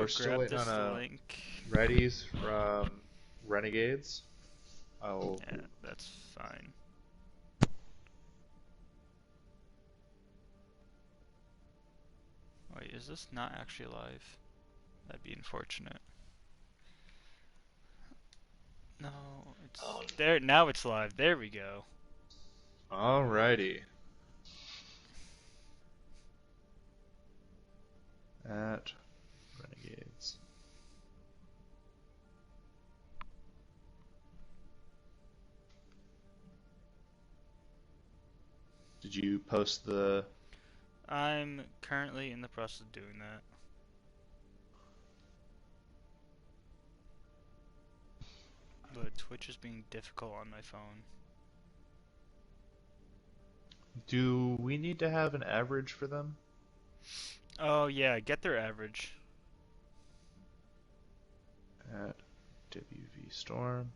we're still grab waiting this on link. readies from Renegades. Oh, Yeah, that's fine. Wait, is this not actually live? That'd be unfortunate. No, it's there now. It's live. There we go. alrighty. At Renegades. Did you post the... I'm currently in the process of doing that. But Twitch is being difficult on my phone. Do we need to have an average for them? Oh yeah, get their average. At WV Storm.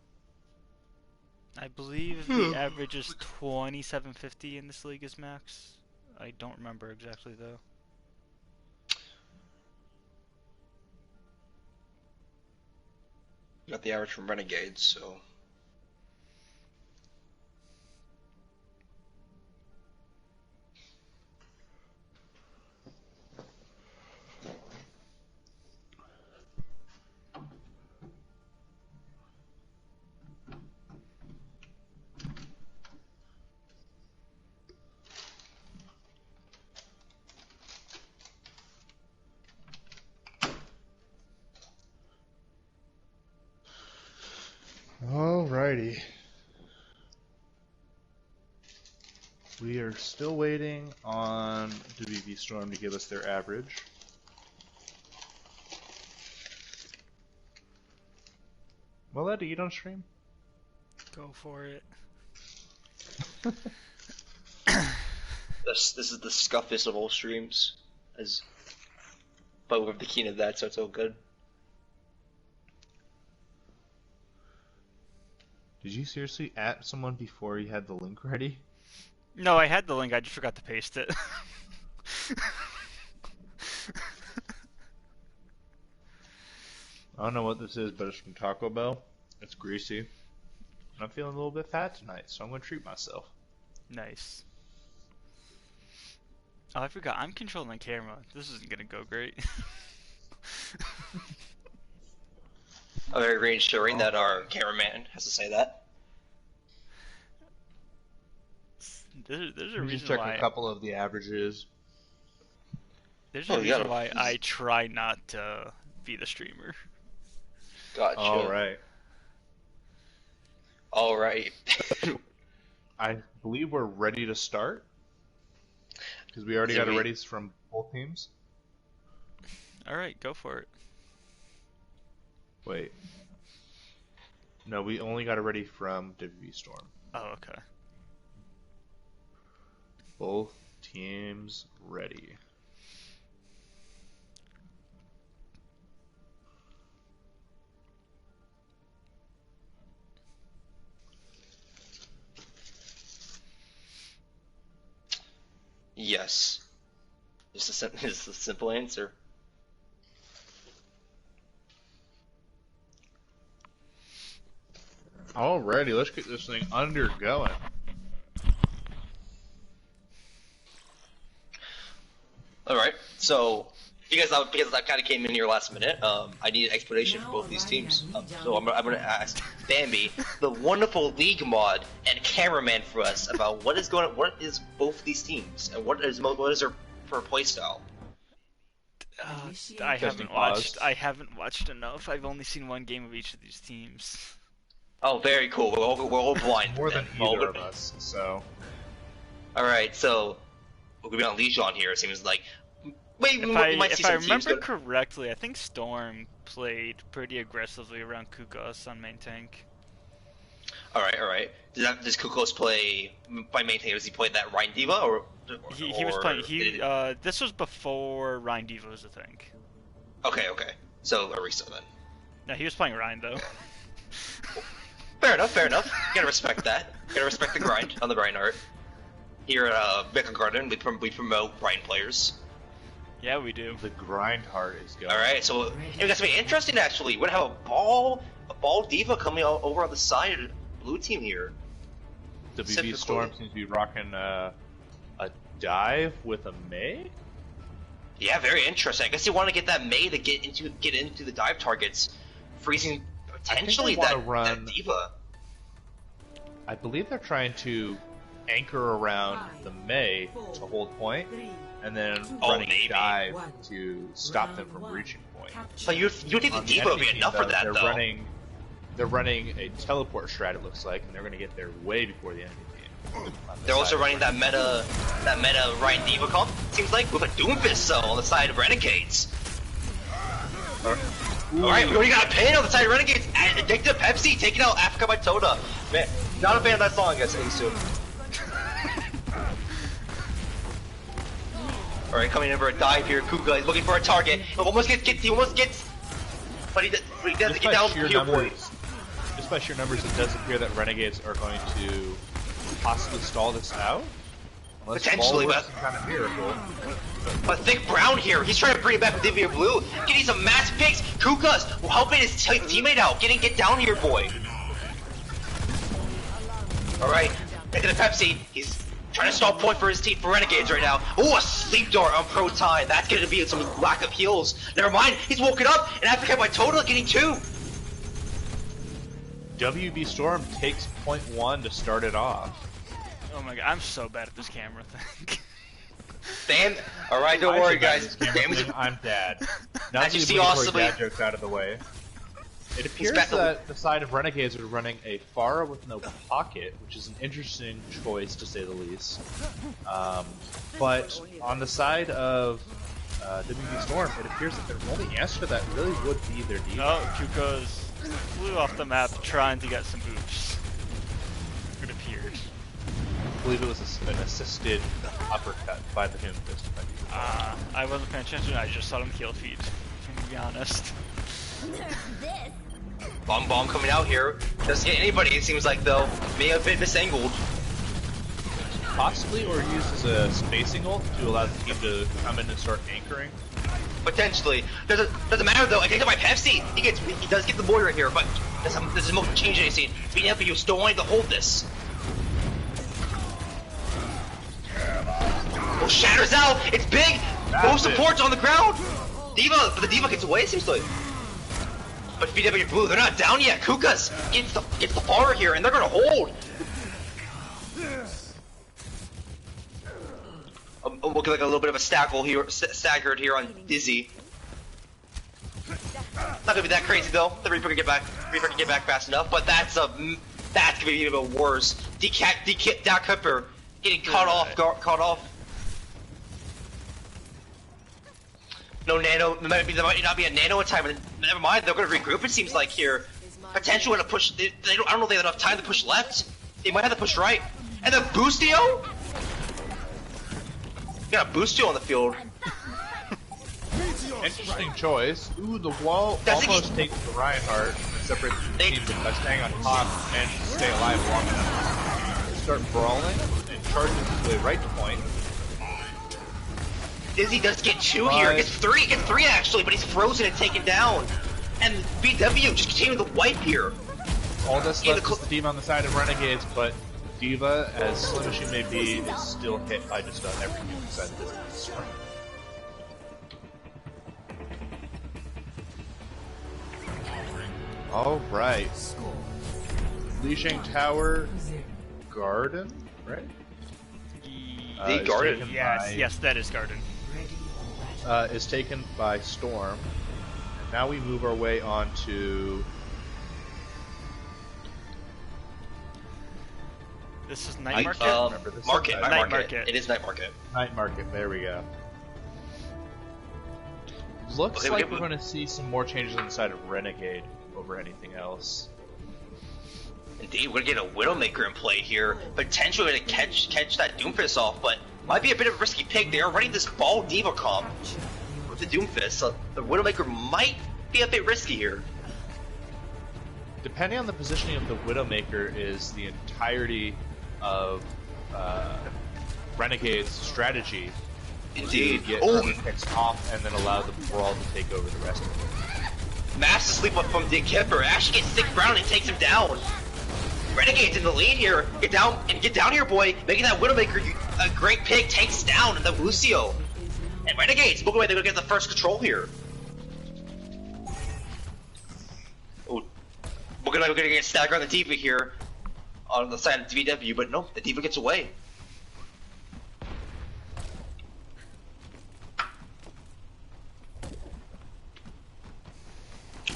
I believe the average is 2750 in this league is max. I don't remember exactly though. Got the average from Renegades, so. Alrighty. We are still waiting on WV Storm to give us their average. Will that eat on stream? Go for it. This is the scuffiest of all streams, but we have the key to that, so it's all good. Did you seriously at someone before you had the link ready? No, I had the link, I just forgot to paste it. I don't know what this is, but it's from Taco Bell. It's greasy. I'm feeling a little bit fat tonight, so I'm going to treat myself. Nice. Oh, I forgot, I'm controlling the camera. This isn't gonna go great. I'm very reassuring that our cameraman has to say that. There's a Let me just reason check why a couple of the averages. there's a reason why I try not to be the streamer. Gotcha. Alright. Alright. I believe we're ready to start. Because we already got readies from both teams. Alright, go for it. Wait. No, we only got a ready from WV Storm. Oh, okay. Both teams ready. Yes. Just a simple answer. Alrighty, let's get this thing undergoing. Alright, so because I kind of came in here last minute, I need an explanation for both these teams. So I'm gonna ask Bambi, the wonderful league mod and cameraman for us about what is both these teams and what is their playstyle. I haven't watched enough. I've only seen one game of each of these teams. Oh, very cool. We're all blind. More than either of us, so. Alright, so we're gonna be on Legion here. It seems like. If I remember correctly, I think Storm played pretty aggressively around Kukos on main tank. Alright. Does Kukos play by main tank? Does he play that Rhine Diva or he was playing. This was before Rhine Diva was a thing. Okay. So Arisa then. No, he was playing Rhine though. Fair enough. Gotta respect that. Gotta respect the grind on the Rhine art. Here at Becca Garden, we promote Rhine players. Yeah, we do. The grind heart is going. All right, so it's gonna be interesting actually. We're gonna have a ball diva coming over on the side of the blue team here. WB Storm seems to be rocking a dive with a Mei. Yeah, very interesting. I guess you want to get that Mei to get into the dive targets, freezing potentially that diva. I believe they're trying to anchor around the Mei to hold point, and then running a dive to stop them from reaching point. But you think the diva would be enough for that, though? They're running a teleport strat, it looks like, and they're going to get there way before the enemy team. They're also running that meta Ryan Diva comp, seems like, with a Doomfist though on the side of Renegades. Alright, we already got a pin on the side of Renegades. Addictive Pepsi taking out Africa by Toda. Man, not a fan of that song, I guess, soon. Alright, coming in for a dive here. Kuga is looking for a target. He almost gets, but he doesn't get down here, boys. Just by sheer numbers, it does appear that Renegades are going to possibly stall this out. Potentially, but some kind of miracle. But Thick Brown here, he's trying to bring it back with Divya Blue, getting some mass picks. Kuka's helping his teammate out, get down here, boy. All right, into the Pepsi. He's trying to stall point for his team for Renegades right now. Oh, a sleep dart on Pro Time. That's gonna be some lack of heals. Never mind, he's woken up, and Africa by Total getting 2. WB Storm takes point 1 to start it off. Oh my god, I'm so bad at this camera thing. Dan, alright, don't worry guys. I'm dad. Now As you see, also dad jokes out of the way. It appears that the side of Renegades are running a Pharah with no pocket, which is an interesting choice to say the least. But on the side of WB Storm, it appears that their only answer to that really would be their defense. Oh, Kuko's flew off the map trying to get some boosts. It appeared. I believe it was an assisted uppercut by the Doomfist. I wasn't paying attention, I just saw him kill feed, to be honest. Bomb coming out here. Doesn't get anybody, it seems like, though. May have been misangled. Possibly, or used as a spacing ult to allow the team to come in and start anchoring. Potentially. Doesn't matter, though. I think by Pepsi, he does get the border here, but this is the most change anything. BW still wanting to hold this. Oh, shatters out! It's big! Both supports on the ground! Diva, but the Diva gets away, it seems like. But BW Blue, they're not down yet. Kukas gets the bar here, and they're gonna hold. I'm looking like a little bit of a staggered here on Dizzy. Not gonna be that crazy though. The Reaper can get back. Reaper can get back fast enough, but that's gonna be even worse. Dak Cooper getting caught off. No nano. There might not be a nano in time. Never mind. They're gonna regroup. It seems like here. Potentially gonna push. I don't know if they have enough time to push left. They might have to push right. And the Boostio. Got a Boostio on the field. Interesting choice. Ooh, the wall almost takes the Reinhardt and separates the teams by staying on top and stay alive long enough to start brawling and charges his way right to point. Dizzy does get 2 here. Gets three actually, but he's frozen and taken down. And BW just continuing the wipe here. All that's left is the Diva on the side of Renegades, but Diva, as slim as she may be, is still hit by just about everything inside the business. Alright. Lijiang Tower Garden, right? The Garden. Yes, that is Garden. Is taken by Storm. And now we move our way on to... This is Night Market? Night Market. It is Night Market. Night Market, there we go. Looks like we're going to see some more changes on the side of Renegade over anything else. Indeed, we're going to get a Widowmaker in play here. Potentially going to catch that Doomfist off, but might be a bit of a risky pick. They are running this Ball Diva comp with the Doomfist, so the Widowmaker might be a bit risky here. Depending on the positioning of the Widowmaker is the entirety of Renegade's strategy Indeed. Get picks off and then allow the brawl to take over the rest of it. Massive sleep up from Dick Kipper. Actually gets Thick Brown and takes him down. Renegade's in the lead here. Get down here, boy. Making that Widowmaker a great pick, takes down the Lucio. And Renegades, look away, they're gonna get the first control here. Oh, we're gonna get stagger on the D.Va here on the side of VW, but no, the D.Va gets away.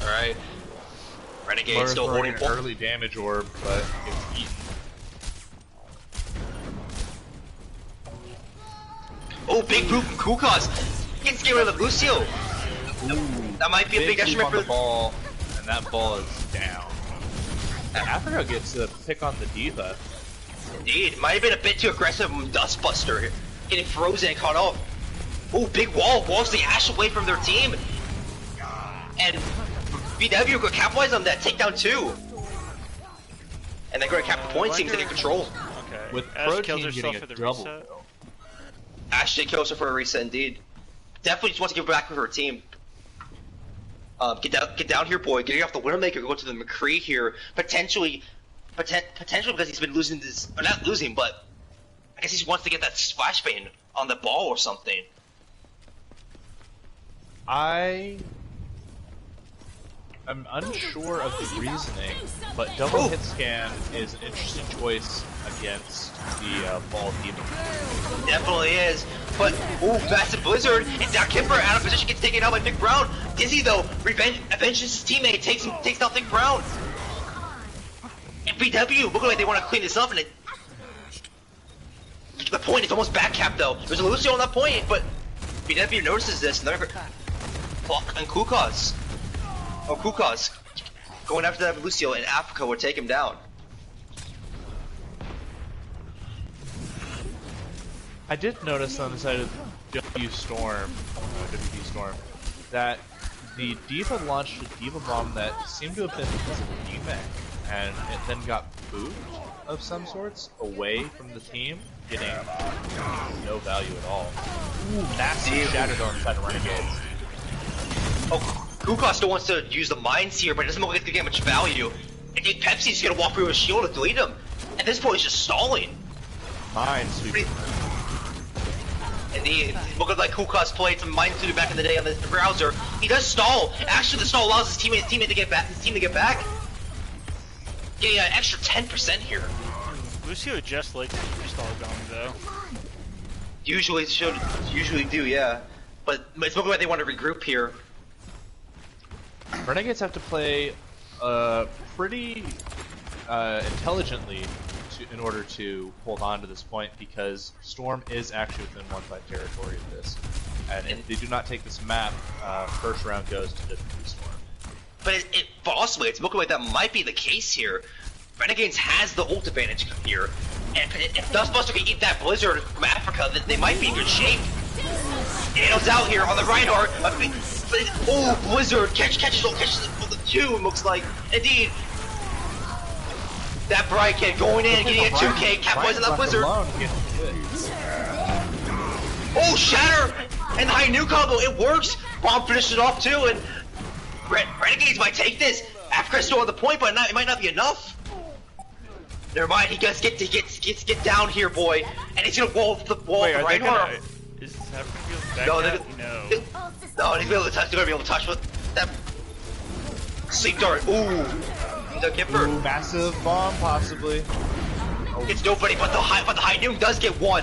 Alright. Renegade still holding an early damage orb, but gets eaten. Oh, big boot from Kukas! Gets get rid of Lucio! That might be a big detriment for the ball, and that ball is down. Africa gets a pick on the D.Va. Indeed, might have been a bit too aggressive from Dustbuster, getting frozen and caught off. Oh, big wall walls the Ash away from their team, and VW could capitalize on that takedown too. And they're going to cap the point, seems to get control. Okay. With Ash Pro kills Team herself getting for a the double. reset. Ash did kill her for a reset, indeed. Definitely just wants to give back with her team. Get down here, boy. Getting off the Widowmaker, go to the McCree here. Potentially because he's been losing this, or not losing, but I guess he wants to get that splash bane on the ball or something. I'm unsure of the reasoning, but double hit scan is an interesting choice against the ball D.Va. Definitely is. But, ooh, massive blizzard, and Doc Kipper out of position gets taken out by Thick Brown. Dizzy, though, avenges his teammate, takes out Thick Brown. And BW, look like they want to clean this up, and the point is almost back cap, though. There's a Lucio on that point, but BW notices this, and they're Clock and Kukas. Oh, Kukas going after that Lucio, and Africa would take him down. I did notice on the side of WD Storm, that the D.Va launched a D.Va bomb that seemed to have been because of D.Va, and it then got moved of some sorts away from the team, getting no value at all. Ooh, massive shattered on the side of Renegades. Oh, Kukas still wants to use the mines here, but it doesn't look like it's gonna get much value. I think Pepsi's gonna walk through his shield to delete him. At this point, he's just stalling. Mine sweep. And he looked like Kukas played some Minesweeper back in the day on the browser. He does stall. Actually, the stall allows his team to get back. Getting an extra 10% here. Lucio just likes to keep stall going though. Usually do, yeah. But it's looking like they want to regroup here. Renegades have to play pretty intelligently in order to hold on to this point, because Storm is actually within 1-5 territory of this. And if they do not take this map, first round goes to WD Storm. But possibly, it's looking like that might be the case here. Renegades has the ult advantage here. And if Dustbuster can eat that Blizzard from Africa, then they might be in good shape. Daniel's out here on the Reinhardt. Oh, Blizzard catches the two, it looks like. Indeed. That Bright Kid going in, getting a 2K, capitalizing that Blizzard. Oh, Shatter! And the high new combo, it works! Bomb finishes off too, and Renegades might take this. Africa's still on the point, but it might not be enough. Never mind, he does get down here, boy, and he's gonna wall the Reinhardt. Is Africa gonna be able to back No, he's gonna be able to touch with that sleep dart. Ooh. The Kipper. Ooh, massive bomb, possibly. Oh. It's nobody, but the high noon does get one.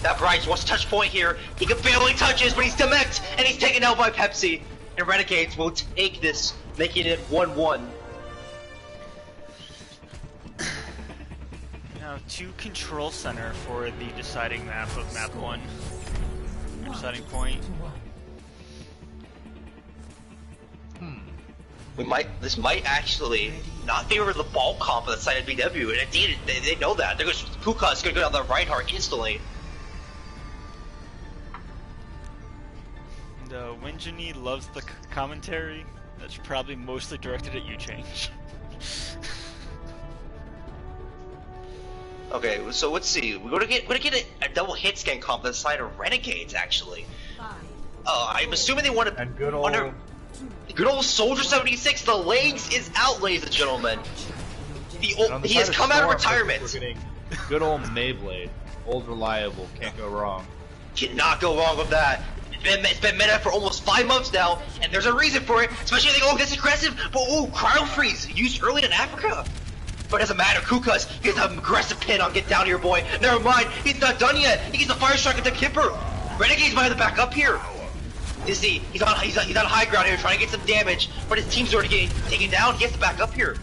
That Bryce wants to touch point here. He can barely touches, but he's demeched, and he's taken out by Pepsi. And Renegades will take this, making it 1-1. Now, to control center for the deciding map of map 1. Deciding point. This might actually not favor the ball comp on the side of BW, and indeed they know that. Kuka's gonna go down the Reinhardt instantly. The Winjini loves the commentary. That's probably mostly directed at you, Change. Okay, so let's see. We're gonna get a double hit scan comp on the side of Renegades, actually. I'm assuming they want to. And good old Soldier 76. The legs is out, ladies and gentlemen. He has come out of retirement. We're getting good old Mayblade, old reliable, can't go wrong. Cannot go wrong with that. It's been meta for almost 5 months now, and there's a reason for it. Especially if they go, oh, that's aggressive. But oh, Cryo Freeze used early in Africa. But it doesn't matter. Kukas, he has an aggressive pin on Get Down Here, boy. Never mind, he's not done yet. He gets the Fire Strike into Kipper. Renegade's might have to back up here. You see, he's on high ground here, trying to get some damage, but his team's already getting taken down. He has to back up here.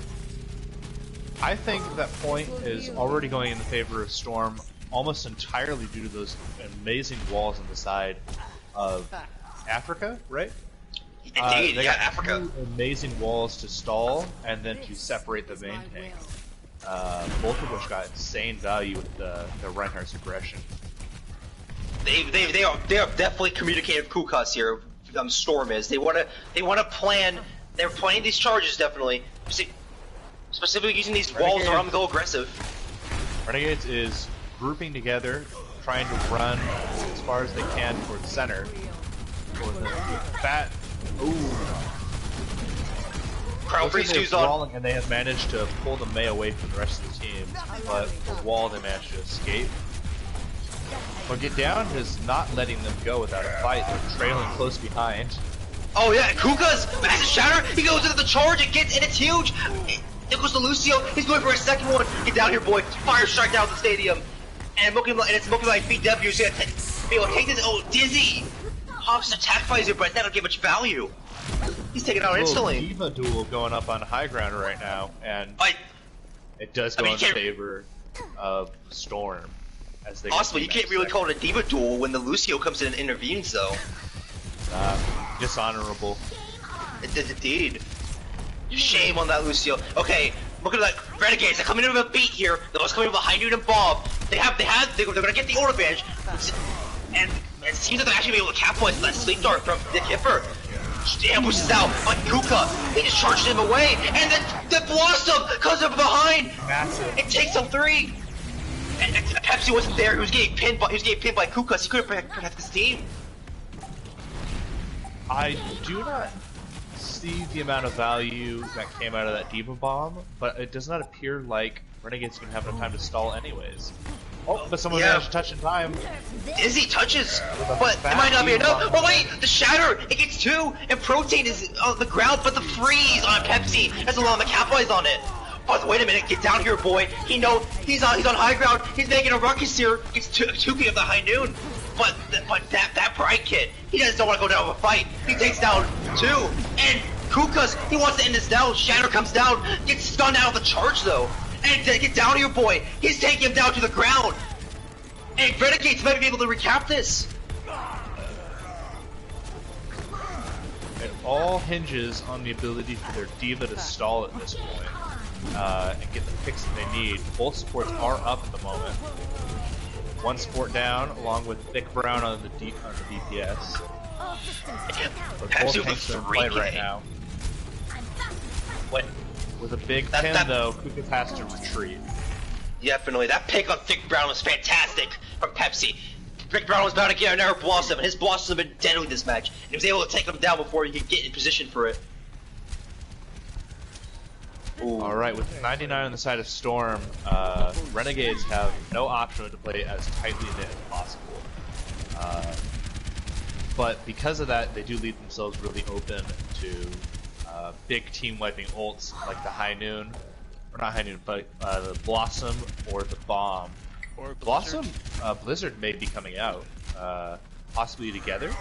I think that point is already going in the favor of Storm, almost entirely due to those amazing walls on the side of Africa, right? Indeed, they yeah, got Africa. Amazing walls to stall and then to separate the main tank. Both of which got insane value with the Reinhardt's aggression. They are definitely communicating with Kukas here. Storm is. They want to plan. They're planning these charges definitely. Specifically using these walls around to go aggressive. Renegades is grouping together, trying to run as far as they can towards center. For the fat. Ooh. Crowd freeze used on. And they have managed to pull the Mei away from the rest of the team, but the wall they managed to escape. But Get Down is not letting them go without a fight. They're trailing close behind. Oh yeah, Kuka's massive shatter. He goes into the charge and it's huge. There goes to Lucio. He's going for a second one. Get down here, boy. Fire strike down the stadium. And it's looking like BW is gonna be able to take this. Oh, Dizzy. Hops attack visor, but that don't get much value. He's taken out instantly. Diva duel going up on high ground right now, and it does go in favor of Storm. As they possibly, you can't really call it a Diva duel when the Lucio comes in and intervenes, though. Dishonorable. It is indeed. Shame on that Lucio. Okay, look at that Renegades. They're coming in with a beat here. They're coming in with High Noon and Bob. They're gonna get the order advantage, and it seems that they're actually able to capitalize on that sleep dart from the Kipper. Ambushes out on Kuka. He just charges him away, and then the Blossom comes up behind. Massive. It takes him 3. And Pepsi wasn't there. He was getting pinned by Kuka. So he couldn't protect his team. I do not see the amount of value that came out of that Diva Bomb, but it does not appear like Renegade's gonna have enough time to stall anyways. Oh, but someone managed to touch in time. Dizzy touches, but it might not be enough. Oh wait, the shatter, it gets 2, and Protein is on the ground, but the freeze on Pepsi doesn't allow him to capitalize on it. But wait a minute, Get down here, boy. He knows he's on high ground. He's making a ruckus here. It's 2K of the High Noon. But that Bright Kid, he doesn't want to go down with a fight. He takes down 2, and Kukas, he wants to end this now. Shatter comes down, gets stunned out of the charge though. And Get down here, boy. He's taking him down to the ground. And Renegades might be able to recap this. It all hinges on the ability for their Diva to stall at this point and get the picks that they need. Both supports are up at the moment. One support down, along with Thick Brown on the DPS. But both tanks are in play right now. What? With a big pin, though, Kukas has to retreat. Definitely. That pick on Thick Brown was fantastic from Pepsi. Thick Brown was about to get another Blossom, and his Blossom had been deadly this match. And he was able to take him down before he could get in position for it. Alright, with 99 on the side of Storm, Renegades have no option to play as tightly knit as possible. But because of that, they do leave themselves really open to big team wiping ults like the High Noon, or not High Noon, but the Blossom or the Bomb. Or Blossom, Blizzard may be coming out, possibly together.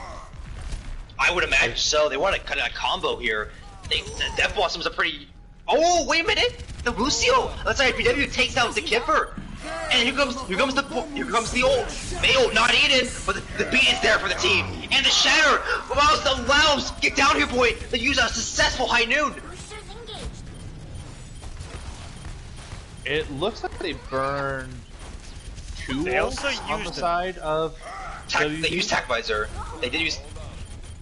I would imagine so. They want to kind of a combo here. That Blossom's a pretty. Oh, wait a minute! The Lucio! Let's say PW takes out the Kipper. And here comes the ult. Mayo not eaten, but the beat is there for the team. And the shatter allows Get down here, boy. They use a successful High Noon. It looks like they burned 2 ults on the side of WB. They used Tac Visor. They did use.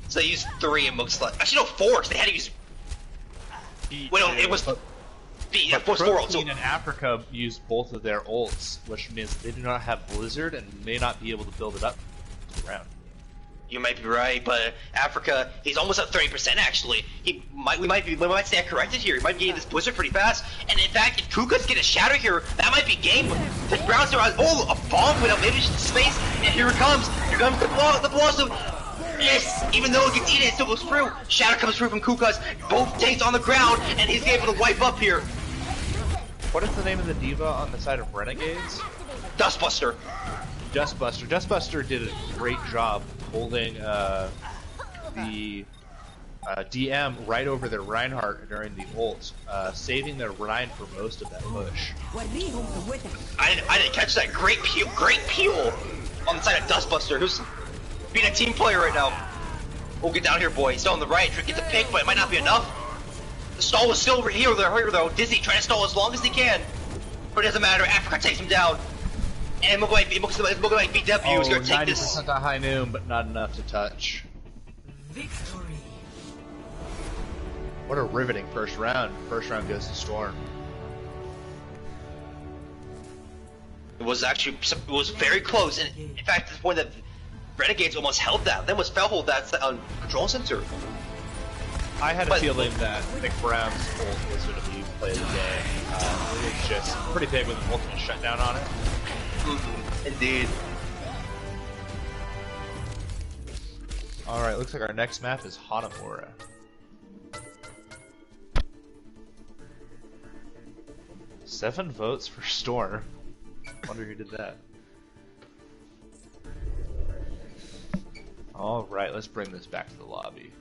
So they used 3 and looks like. Actually, no, 4. So they had to use. Wait, no, it was. Yeah, force 4 ult. So Protein and Africa use both of their ults, which means they do not have Blizzard and may not be able to build it up to the round. you might be right, but Africa, he's almost at 30% actually. We might stand corrected here. He might be getting this Blizzard pretty fast. And in fact, if Kuka's get a shatter here, that might be game. Because Brown's around. Oh, a bomb went up maybe into space, and here it comes. Here comes the blossom. Yes, even though it gets eaten, it still goes through. Shatter comes through from Kuka's. Both tanks on the ground, and he's able to wipe up here. What is the name of the diva on the side of Renegades? Dustbuster. Dustbuster. Dustbuster did a great job holding the DM right over their Reinhardt during the ult, saving their Rein for most of that push. I didn't catch that. Great peel on the side of Dustbuster, who's being a team player right now. Oh, get down here, boy. He's still on the right. Try to get the pick, but it might not be enough. The stall was still here though. Dizzy trying to stall as long as he can. But it doesn't matter. Africa takes him down. And it looks like BW is going to take this. 90% to high noon, but not enough to touch. Victory. What a riveting first round. First round goes to Storm. It was very close, and in fact, to the point that Renegades almost held that. They almost fell hold that control center. I had a feeling that Nick Brown's ult was going to be play of the game. It was just pretty big with an ultimate shutdown on it. Indeed. Alright, looks like our next map is Hanamura. Seven votes for Storm. Wonder who did that. Alright, let's bring this back to the lobby.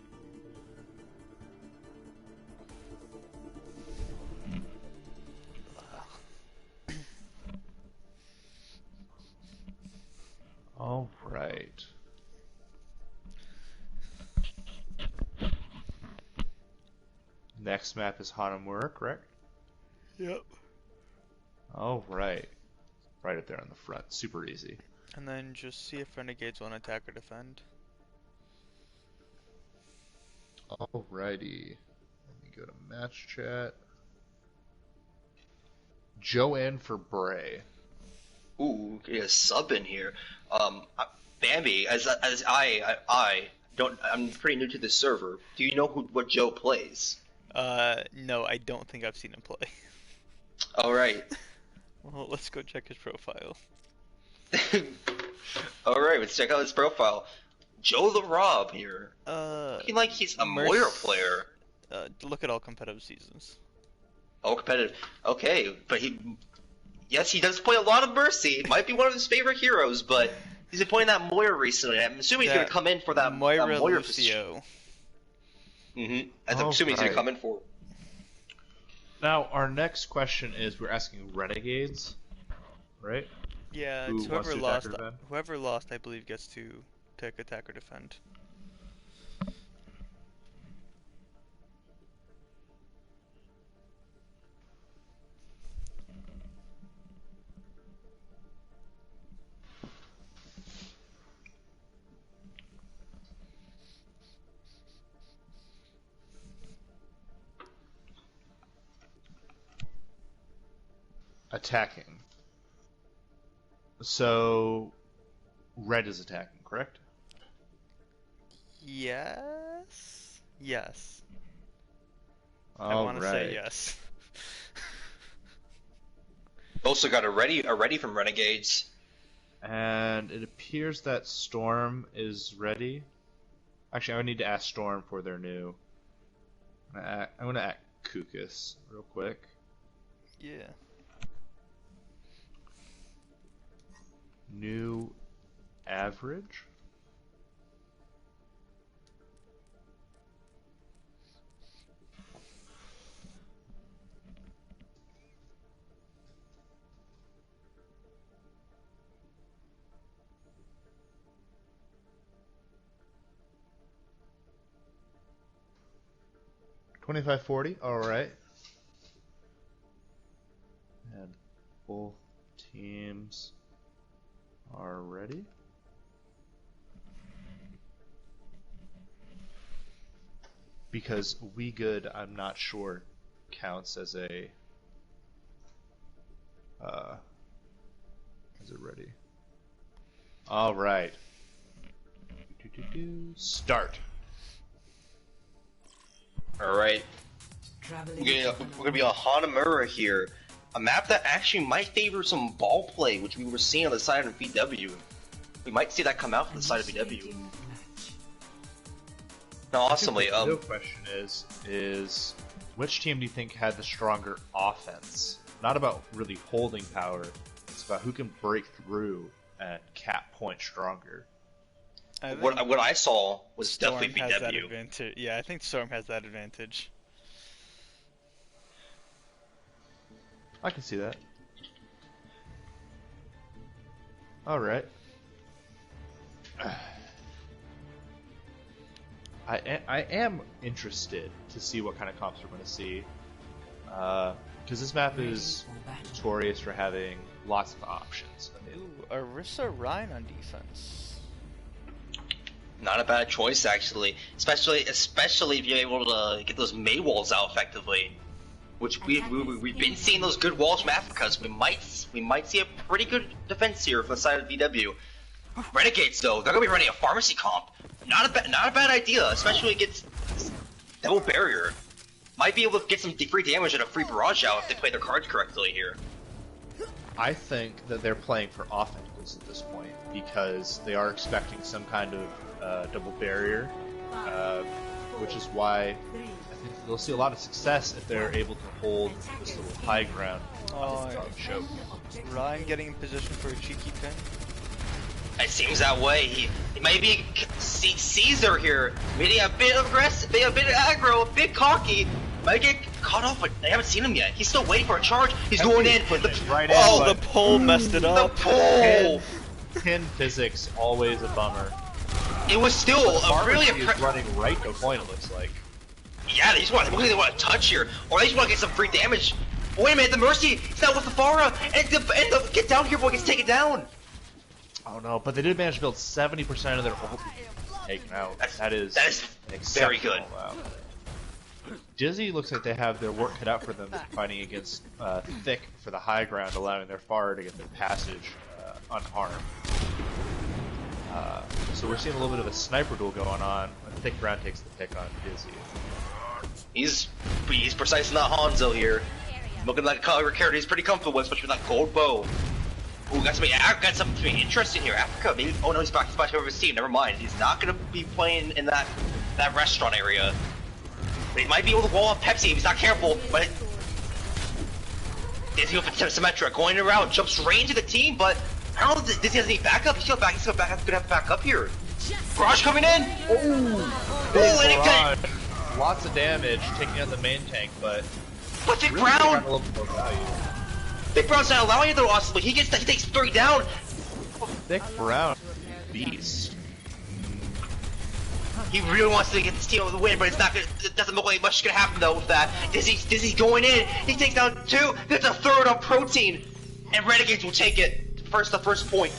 Alright. Next map is Hanamura, correct? Yep. Alright. Right up there on the front. Super easy. And then just see if Renegades want to attack or defend. Alrighty. Let me go to match chat. Joanne for Bray. Ooh, get a sub in here. Bambi, I'm pretty new to this server. Do you know what Joe plays? No, I don't think I've seen him play. Alright. Well, let's go check his profile. Alright, let's check out his profile. Joe the Rob here. Looking like he's a Moira player. Look at all competitive seasons. Oh, competitive. Okay, but yes, he does play a lot of Mercy. It might be one of his favorite heroes, but he's been playing that Moira recently. I'm assuming he's going to come in for that Moira Lucio. I'm assuming he's going to come in for. Now, our next question is, we're asking Renegades, right? Yeah, it's whoever lost, I believe, gets to pick attack or defend. Attacking. So, red is attacking, correct? Yes. Yes. All I want to say right. yes. Also got a ready from Renegades. And it appears that Storm is ready. Actually, I would need to ask Storm for their new. I'm gonna add Kukas real quick. Yeah. New average. $25.40. All right. And both teams are ready. Because we good, I'm not sure, counts as a Is it ready? All right. Start. All right. We're gonna be on Hanamura here, a map that actually might favor some ball play, which we were seeing on the side of VW. We might see that come out from the side of VW. Now, awesomely, the real question is which team do you think had the stronger offense? Not about really holding power. It's about who can break through and cap point stronger. What I saw was Storm definitely has that VW. advantage. Yeah, I think Storm has that advantage. I can see that. All right. I am interested to see what kind of comps we're going to see, because this map is notorious for having lots of options. Ooh, Orisa Ryan on defense. Not a bad choice, actually. Especially if you're able to get those May walls out effectively, which we've been seeing those good walls from Africa. So we might see a pretty good defense here from the side of VW. Renegades, though, they're gonna be running a pharmacy comp. Not a bad idea, especially against double barrier. Might be able to get some free damage and a free barrage out if they play their cards correctly here. I think that they're playing for offense at this point because they are expecting some kind of double barrier, which is why I think they'll see a lot of success if they're able to hold this little high ground on the choke. Ryan getting in position for a cheeky pin. It seems that way. He might be Caesar here. Maybe a bit aggressive, a bit aggro, a bit cocky. Might get caught off, but I haven't seen him yet. He's still waiting for a charge. He's going in. The pole messed it up. The pole! Pin physics, always a bummer. It was still a really impressive. Running right to point, it looks like. Yeah, they want to touch here, or they just want to get some free damage. Wait a minute, the Mercy, he's not with the Farah, and the get down here boy gets taken down. Oh no, but they did manage to build 70% of their ult taken out. That is very good. Wow. Dizzy looks like they have their work cut out for them fighting against Thick for the high ground, allowing their Farah to get their passage unharmed. So we're seeing a little bit of a sniper duel going on. Thick Brown takes the pick on Dizzy. He's precise in that Hanzo here. Looking like a character he's pretty comfortable with, especially with that gold bow. Ooh, got something interesting here. Africa, maybe. Oh no, he's back over his team. Never mind. He's not gonna be playing in that restaurant area. But he might be able to wall up Pepsi if he's not careful. But Dizzy with Symmetra going around, jumps straight into the team. But I don't know if Dizzy has any backup. He's gonna have backup here. Barrage coming in. Barrage. Lots of damage taking out the main tank, but Thick really Brown. Thick Brown's not allowing it though, honestly. He takes 3 down. Thick Brown, beast. He really wants to get this team over the win, but it doesn't look like much is gonna happen though with that. Dizzy going in. He takes down 2. Gets a 3rd on Protein, and Renegades will take it. The first point.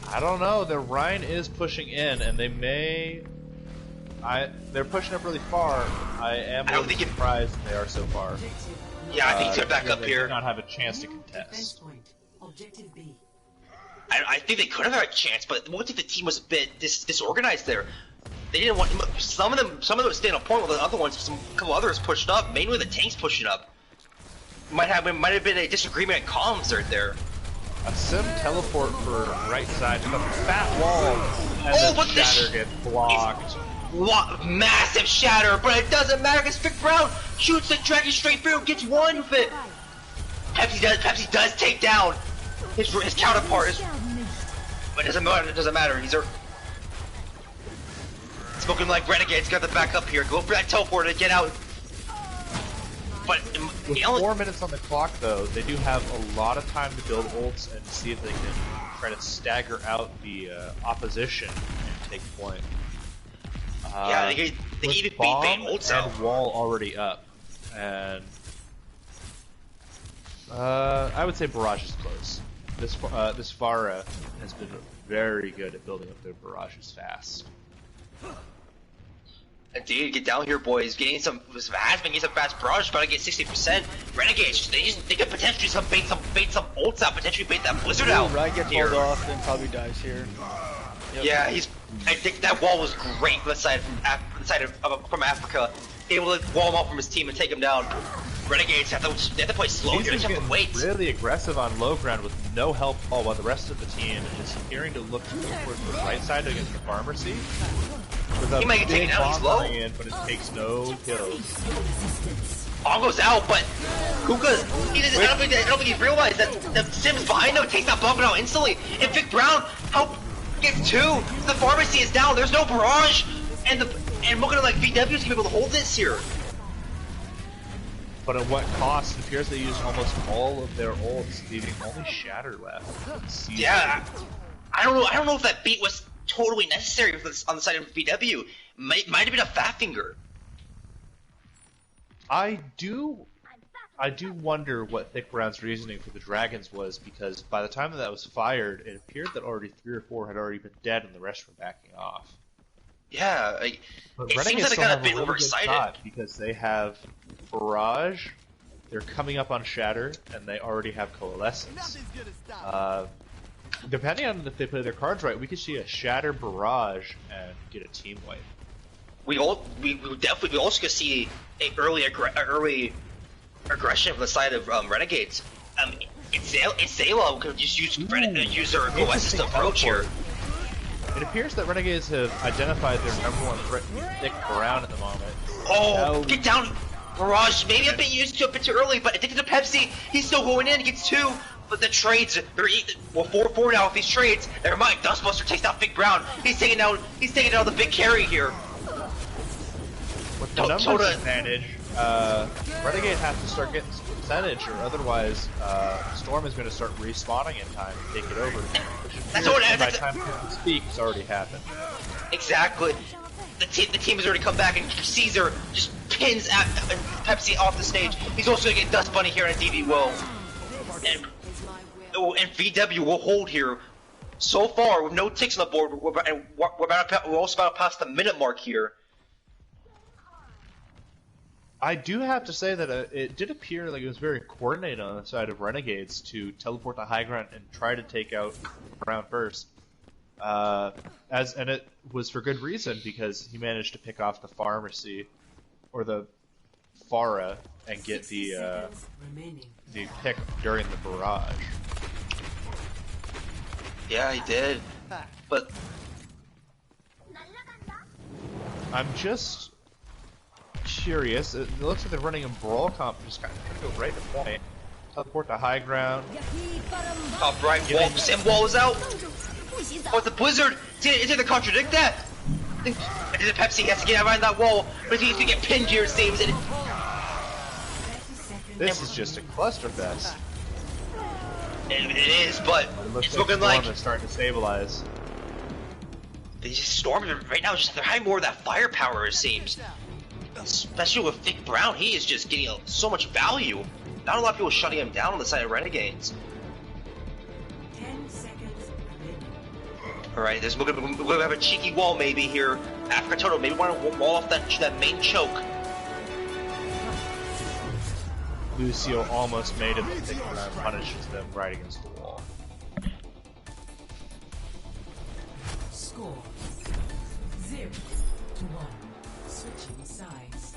I don't know. The Rhine is pushing in, and they may. They're pushing up really far. I am a little surprised they are so far. Yeah, I think he's gonna back up here. They do not have a chance to contest. I think they could have had a chance, but what if the team was a bit disorganized there? They didn't want some of them stayed on point, while the other ones, a couple others pushed up. Mainly the tanks pushing up. Might have been a disagreement in comms right there. A sim teleport for right side to the fat wall, and then Shatter gets blocked. Massive Shatter, but it doesn't matter because Thick Brown shoots the dragon straight through, gets one with it. Pepsi does take down his counterpart, but it doesn't matter. It's looking like Renegade's got the back up here. Go for that teleport to get out. But with 4 minutes on the clock, though, they do have a lot of time to build ults and see if they can try to stagger out the opposition and take point. Yeah, they can even beat ults out. And wall already up, and I would say barrage is close. This Farah has been very good at building up their barrages fast. Indeed, get down here, boys. Getting some fast barrage, trying to get 60%. Renegades, they could potentially bait some ults out, potentially bait that blizzard out. Ryan gets here. pulled off and probably dies here. Yep. Yeah, I think that wall was great from the side from Africa. Able to wall him off from his team and take him down. Renegades have to play slow here. They have to wait. Really aggressive on low ground with no help at all, while the rest of the team is appearing to look towards the right side against the pharmacy. He might get taken out. He's low, but it takes no kills. All goes out, but Kuka, I don't think he realized that Sims behind him takes that bomb out instantly. And Vic Brown gets 2. The pharmacy is down. There's no barrage, and looking like VW's gonna be able to hold this here. But at what cost? It appears they used almost all of their ults, leaving only Shatter left. Yeah, I don't know if that beat was totally necessary on the side of VW. Might have been a fat finger. I do wonder what Thick Brown's reasoning for the Dragons was, because by the time that was fired, it appeared that already 3 or 4 had already been dead and the rest were backing off. Yeah, it seems like I got a bit overexcited. Because they have Barrage, they're coming up on Shatter, and they already have Coalescence. Depending on if they play their cards right, we could see a Shatter Barrage and get a team wipe. We also could see an early aggression from the side of Renegades. Zayla could just use her Coalescence approach here. It appears that Renegades have identified their #1 threat, Thick Brown, at the moment. Oh, get down, Barrage! Maybe a bit used to a bit too early, but addicted to Pepsi, he's still going in. He gets 2, but the trades, they're 4-4 now with these trades. Never mind, Dustbuster takes out Vic Brown. He's taking out the big carry here. With the numbers advantage, Renegade has to start getting some percentage, or otherwise Storm is going to start respawning in time to take it over. By the time people speak, it's already happened. Exactly. The team has already come back, and Caesar just pins Pepsi off the stage. He's also going to get Dust Bunny here, and DD will. And VW will hold here. So far, with no ticks on the board, we're also about to pass the minute mark here. I do have to say that it did appear like it was very coordinated on the side of Renegades to teleport to high ground and try to take out Brown first. And it was for good reason, because he managed to pick off the pharmacy, or the Pharah, and get the pick during the barrage. Yeah, he did. But I'm just curious. It looks like they're running a brawl comp. Just kind of go right to point. Teleport to high ground. Top right wall. Sim wall is out. Oh, the blizzard. Is it to contradict that? I think the Pepsi has to get around that wall, but he needs to get pinned here, it seems. This is just a clusterfest. It is, but it's looking like Storm is starting to stabilize. The Storm right now, they're having more of that firepower, it seems. Especially with Vic Brown, he is just getting so much value. Not a lot of people shutting him down on the side of Renegades. 10 seconds. Alright, we're gonna have a cheeky wall maybe here. Africa Toto maybe want to wall off that main choke. Lucio almost made it, but Thick Brown punishes them right against the wall. Score 0-1. Switching sides.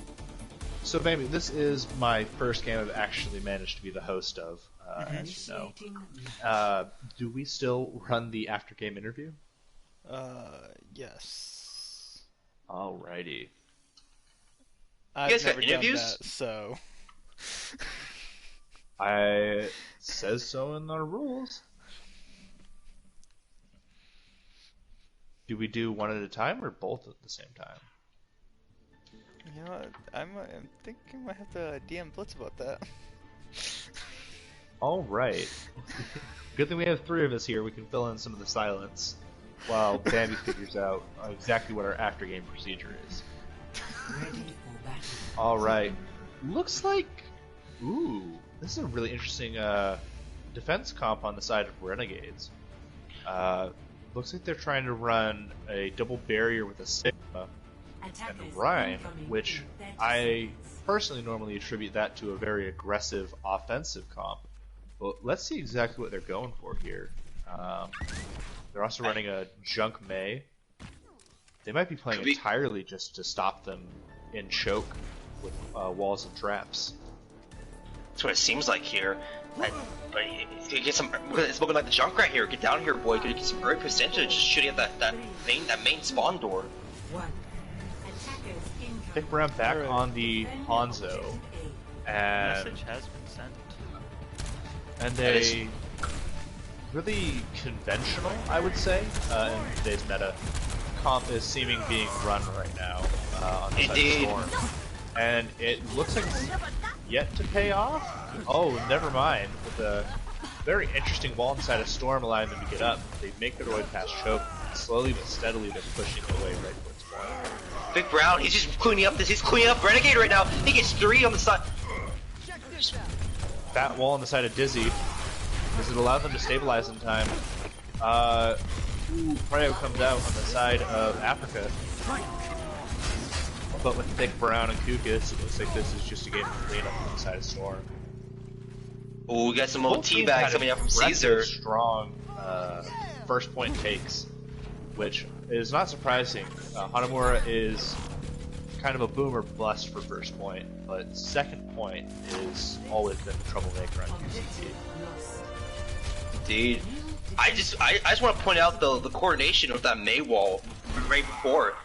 So, baby, this is my first game I've actually managed to be the host of, as you know. Do we still run the after-game interview? Yes. Alrighty. I've never done that, so... It says so in the rules. Do we do one at a time or both at the same time? You know what? I'm thinking I might have to DM Blitz about that. Alright. Good thing we have 3 of us here. We can fill in some of the silence while Bambi figures out exactly what our after-game procedure is. Alright. Looks like... Ooh, this is a really interesting defense comp on the side of Renegades. Looks like they're trying to run a double barrier with a Sigma and Rhine, which I personally normally attribute that to a very aggressive offensive comp. But let's see exactly what they're going for here. They're also running a Junk Mei. They might be playing entirely just to stop them in choke with walls and traps. That's what it seems like here. But you get some. It's looking like the Junk right here. Get down here, boy. Could you get some early percentage just shooting at that main spawn door? Dick Brown back on the Hanzo, and Message has been sent. And they really conventional, I would say, in today's meta. Comp is seeming being run right now on the side of Storm. And it looks like it's yet to pay off. Oh, never mind. With a very interesting wall inside of Storm allowing them to get up. They make their way past choke. Slowly but steadily they're pushing their way right towards Storm. Big Brown, he's just cleaning up this. He's cleaning up Renegade right now. He gets 3 on the side. Fat wall on the side of Dizzy. Does it allow them to stabilize in time? Preo comes out on the side of Africa. But with Thick Brown and Kukas, it looks like this is just a game of cleanup on the side of Storm. Oh, we got some old teabags coming out from Caesar. Strong first point takes, which is not surprising. Hanamura is kind of a boomer bust for first point, but second point is always been a troublemaker on UCT. Indeed. I just want to point out the coordination of that May wall right before.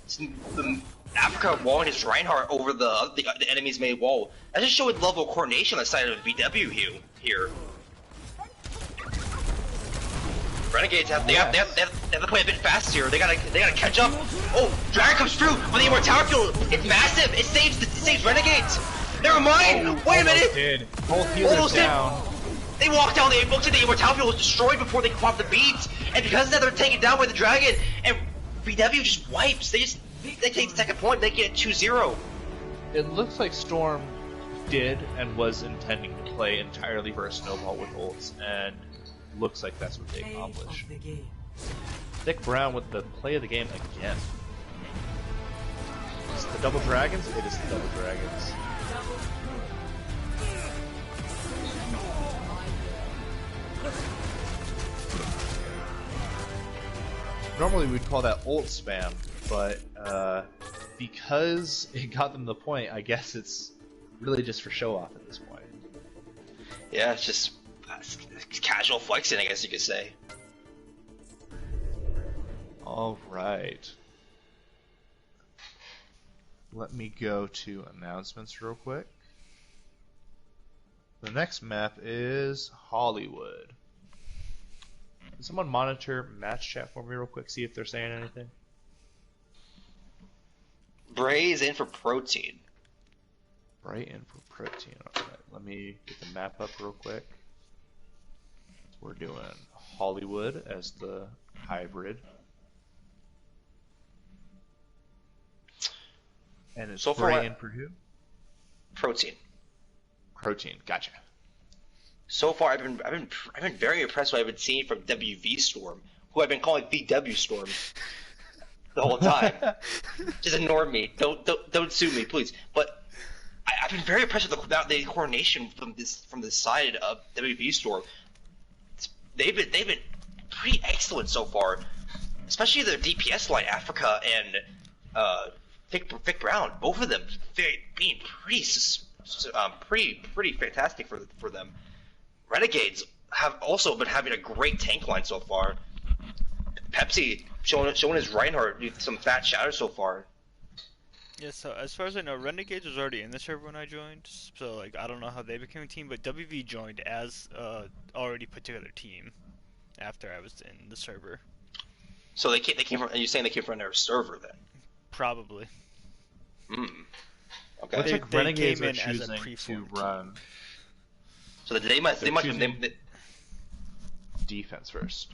The Africa walling his Reinhardt over the enemy's May wall. That just showed level of coordination on the side of VW here. Renegades have to play a bit faster here. They gotta catch up. Oh, Dragon comes through with the Immortality Field. It's massive. It saves Renegades. Never mind. Oh, wait a minute. Both healers down. They walked down. They looked at the Immortality Field was destroyed before they popped the beats, and because of that, they're taken down by the Dragon. And VW just wipes. They take the second point. They get 2-0. It looks like Storm did and was intending to play entirely for a snowball with ults, and looks like that's what they accomplished. Thick Brown with the play of the game again. Is it the double dragons? It is the double dragons. Normally we'd call that ult spam, but because it got them the point, I guess it's really just for show off at this point. Yeah, it's just casual flexing, I guess you could say. Alright. Let me go to announcements real quick. The next map is Hollywood. Can someone monitor match chat for me real quick, see if they're saying anything? Bray is in for Protein. Bray in for Protein. Okay, let me get the map up real quick. We're doing Hollywood as the hybrid. And it's so Bray in for who? Protein. Protein, gotcha. So far, I've been very impressed with what I've been seeing from WV Storm, who I've been calling VW Storm the whole time. Just ignore me. Don't sue me, please. But I've been very impressed with the coordination from this side of WV Storm. They've been pretty excellent so far, especially their DPS line, Africa and Vic Brown. Both of them being pretty fantastic for them. Renegades have also been having a great tank line so far. Pepsi showing his Reinhardt some fat shadow so far. Yeah, so as far as I know, Renegades was already in the server when I joined, so like I don't know how they became a team, but WV joined as already put together team after I was in the server. So they came from. Are you saying they came from another server then? Probably. Okay. Looks like Renegades are came in as a choosing to preformed run. So they must defense first.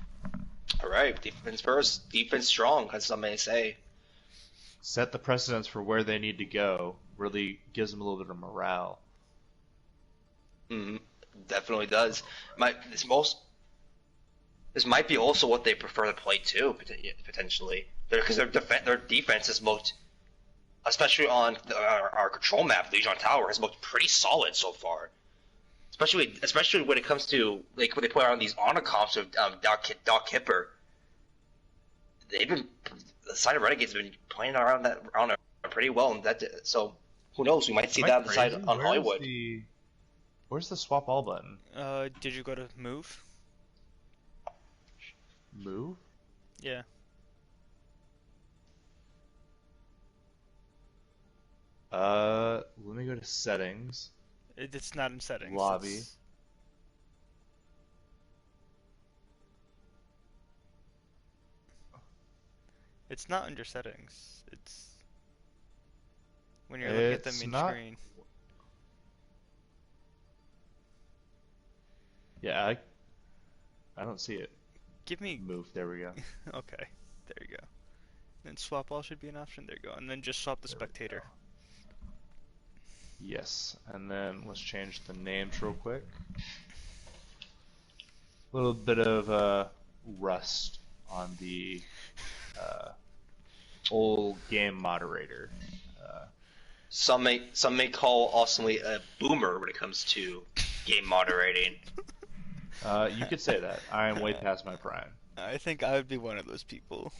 All right, defense first, defense strong, as some may say. Set the precedence for where they need to go. Really gives them a little bit of morale. Definitely does. This might be also what they prefer to play too, potentially, because their defense is most especially on our control map, Legion Tower has looked pretty solid so far. Especially when it comes to like when they put on these honor comps with Doc Kipper. The side of Renegades have been playing around pretty well, and so who knows? We might see that on the side on Hollywood. Where's the swap all button? Did you go to move? Move? Yeah. Let me go to settings. It's not in settings. Lobby. It's not under settings. It's when you're looking at the main screen. Yeah, I don't see it. Give me move. There we go. Okay, there you go. Then swap all should be an option. There you go. And then just swap the spectator. Yes, and then let's change the names real quick. A little bit of rust on the old game moderator. Some may call awesomely a boomer when it comes to game moderating. You could say that. I am way past my prime. I think I would be one of those people.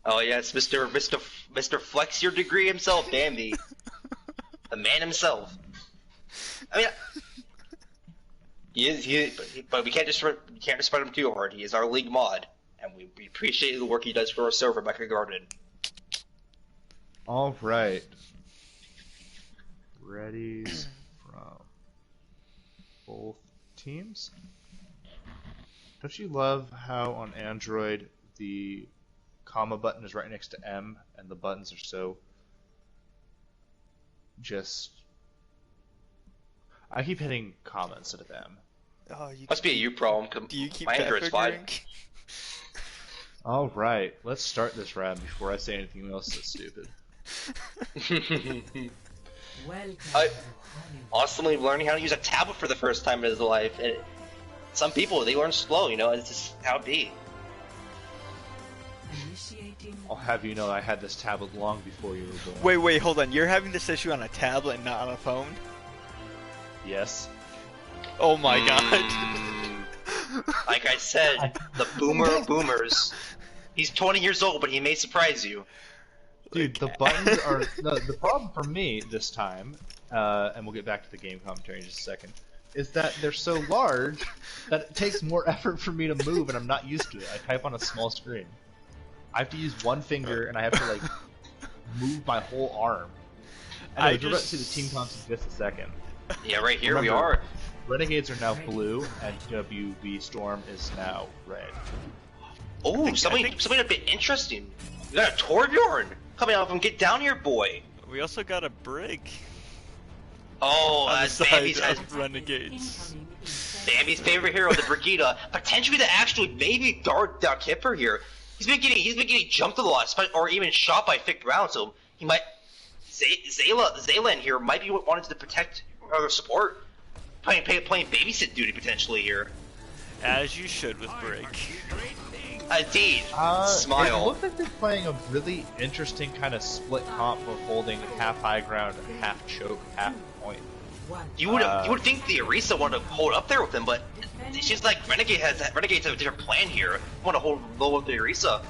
Oh yes, Mr. Flex your degree himself, Dandy. The man himself. I mean, he is, but we can't disrespect him too hard. He is our league mod, and we appreciate the work he does for our server, Mecha Garden. All right. Readies from both teams. Don't you love how on Android the comma button is right next to M, and the buttons are so just... I keep hitting comma instead of M. Oh, Must be a you problem. Do you keep my Android's fine. All right, let's start this round before I say anything else that's stupid. Awesomely learning how to use a tablet for the first time in his life. And some people, they learn slow, you know, it's just how it be. I'll have you know I had this tablet long before you were born. Wait, hold on. You're having this issue on a tablet and not on a phone? Yes. Oh my god. Like I said, the boomer of boomers. He's 20 years old, but he may surprise you. Dude, the buttons are... the problem for me this time, and we'll get back to the game commentary in just a second, is that they're so large that it takes more effort for me to move, and I'm not used to it. I type on a small screen. I have to use one finger, and I have to, like, move my whole arm. Anyways, we're about to see the team comps in just a second. Yeah, right here we Remember, are. Renegades are now blue, and WV Storm is now red. Oh, something a bit interesting. We got a Torbjorn coming out from Get Down Here, boy. We also got a Brig. Oh, Bambi's has Renegades. Bambi's favorite hero, the Brigida, potentially the actual maybe Dark Kipper here. He's been getting jumped a lot, or even shot by Fick Brown, so he might. Zaylan here might be wanting to protect or support, playing babysit duty potentially here. As you should with Brig. Indeed. Smile. It looks like they're playing a really interesting kind of split comp of holding half high ground, half choke, half point. You would think the Arisa wanted to hold up there with him, but it's just like Renegades have a different plan here. Want to hold low with the Arisa.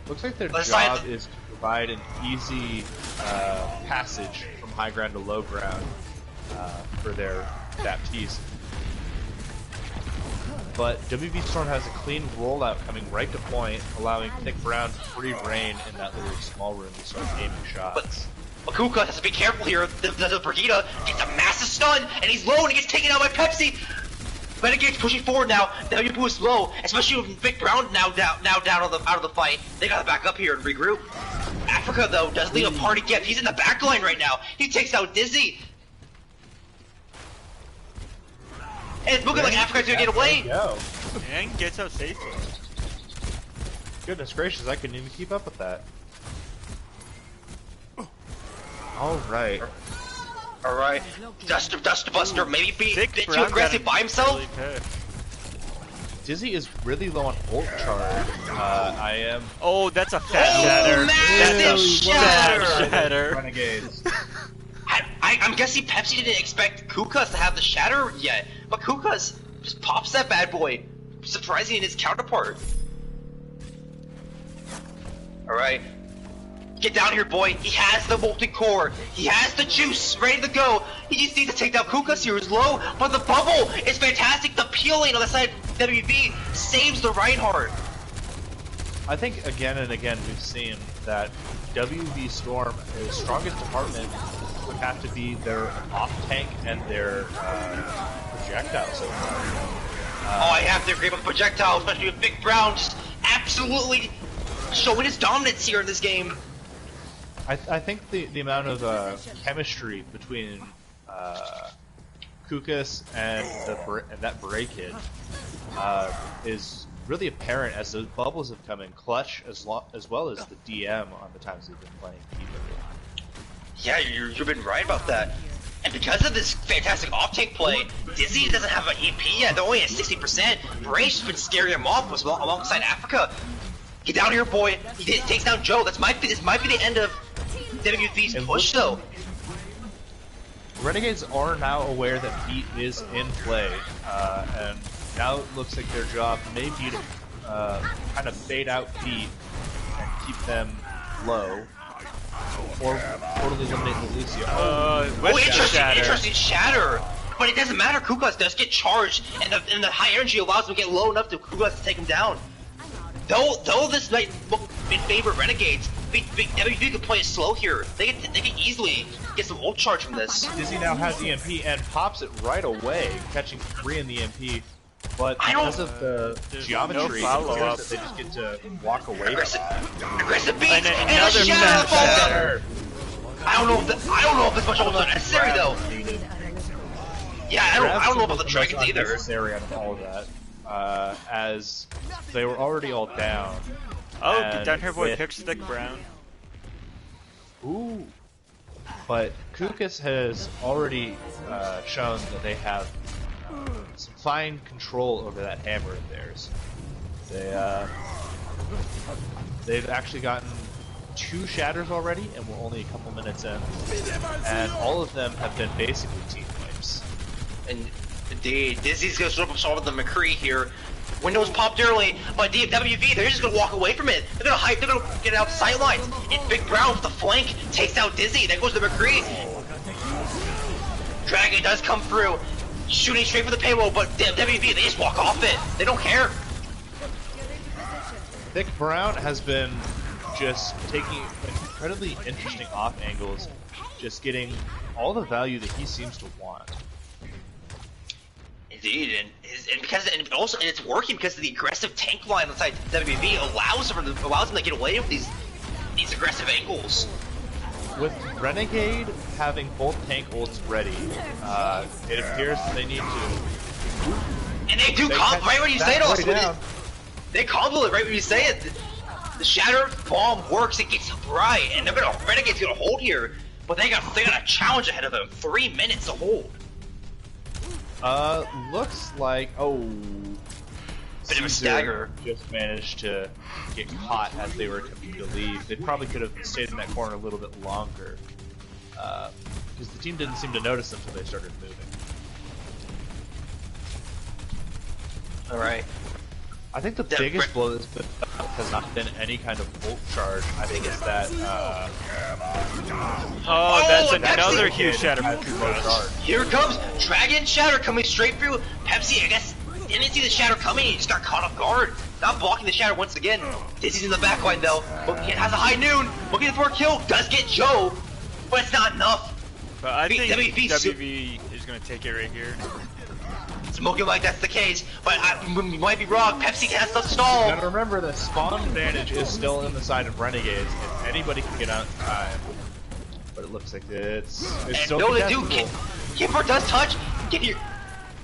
Looks like their job is to provide an easy passage from high ground to low ground for their Baptiste. But WV Storm has a clean rollout coming right to point, allowing Thick Brown free reign in that little small room to start aiming shots. But Makuka has to be careful here. The Brigida gets a massive stun, and he's low, and he gets taken out by Pepsi. Renegade's pushing forward now. W boost low, especially with Vic Brown now down out of the fight. They gotta back up here and regroup. Africa though does leave a party gift. He's in the back line right now. He takes out Dizzy. And it's looking like Africa's gonna get away. And gets out safely. Goodness gracious, I couldn't even keep up with that. Alright. Alright. Duster Buster maybe be too aggressive by himself. Really Dizzy is really low on ult charge. I am. Oh, that's a fat shatter. Massive shatter. Renegades. I'm guessing Pepsi didn't expect Kukas to have the shatter yet, but Kukas just pops that bad boy, surprising his counterpart. Alright. Get down here, boy. He has the molten core. He has the juice ready to go. He just needs to take down Kukas here. He's low, but the bubble is fantastic. The peeling on the side of WV saves the Reinhardt. I think again and again we've seen that WV Storm, his strongest department would have to be their off-tank and their projectiles so far. I have to agree with projectiles, especially with Big Brown just absolutely showing his dominance here in this game. I think the amount of chemistry between Kukas and that Beret kid is really apparent as those bubbles have come in clutch as well as the DM on the times they've been playing PvP. Yeah, you've been right about that. And because of this fantastic off-tank play, Dizzy doesn't have an EP yet. They're only at 60%. Brace has been scaring him off alongside Africa. Get down here, boy. He takes down Joe. This might be the end of WV's push, though. Renegades are now aware that Beat is in play, and now it looks like their job may be to kind of fade out Beat and keep them low, or totally eliminate the Lucio. Interesting shatter. But it doesn't matter. Kukas does get charged, and the high energy allows him to get low enough to Kukas to take him down. Though this might look in favor of Renegades, WV could play it slow here. They can easily get some ult charge from this. Dizzy now has EMP and pops it right away, catching 3 in the EMP. But because of the geometry, that they just get to walk away. Aggressive beats and another a shatter. I don't know if this much ult is necessary though. Yeah, I don't know about the dragons either. Necessary on all of that, as they were already all down. Oh, get down here, boy! Pick Stick Brown. Ooh. But Kukas has already shown that they have some fine control over that hammer of theirs. They've actually gotten 2 shatters already, and we're only a couple minutes in, and all of them have been basically team wipes. And indeed, Dizzy's gonna solve the McCree here. Windows popped early, but WV, they're just gonna walk away from it. They're gonna get out sight lines. And Big Brown with the flank takes out Dizzy. There goes the McCree. Dragon does come through, shooting straight for the payload, but WV, they just walk off it. They don't care. Big Brown has been just taking incredibly interesting off angles, just getting all the value that he seems to want. Indeed, and it's working because of the aggressive tank line inside WV allows him to get away with these aggressive angles. With Renegade having both tank ults ready, it appears that they need to. And they do combo right when you say it. Also, they combo it right when you say it. The Shatter Bomb works; it gets right, and Renegade's gonna hold here, but they got a challenge ahead of them. 3 minutes to hold. Looks like bit of a stagger. Just managed to get caught as they were attempting to leave. They probably could have stayed in that corner a little bit longer, because the team didn't seem to notice them until they started moving. All right. I think the biggest blow that's been has not been any kind of ult charge. I think it's that. That's another huge shatter. Here comes Dragon Shatter coming straight through. Pepsi, I guess, didn't see the shatter coming. He just got caught off guard. Not blocking the shatter once again. Dizzy's in the backline though. Has a high noon. Looking for a kill. Does get Joe, but it's not enough. But I think WV is going to take it right here. It's looking like that's the case, but we might be wrong. Pepsi has the stall. Now remember, the spawn advantage is still in the side of Renegades. If anybody can get out in time, but it looks like it's still contestable. Kipper does touch. Get here.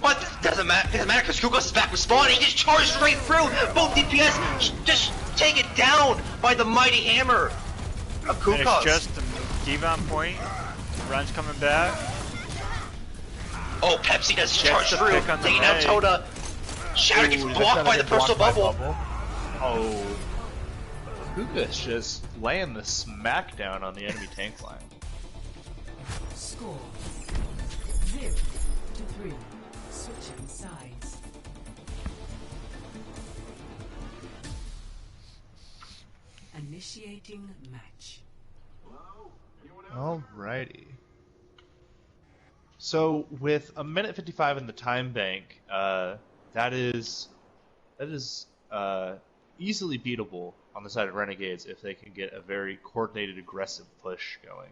But doesn't matter because Kukos is back with spawn. He just charged straight through. Both DPS just take it down by the mighty hammer of Kukos. And it's just D.Va on point. Run's coming back. Oh, Pepsi does charge through, taking out Toda. Shatter gets blocked by the personal bubble. Oh. Kuka's just laying the smackdown on the enemy tank line. Score 0-3. Switching sides. Initiating match. Alrighty. So with a minute 55 in the time bank, that is easily beatable on the side of Renegades if they can get a very coordinated, aggressive push going.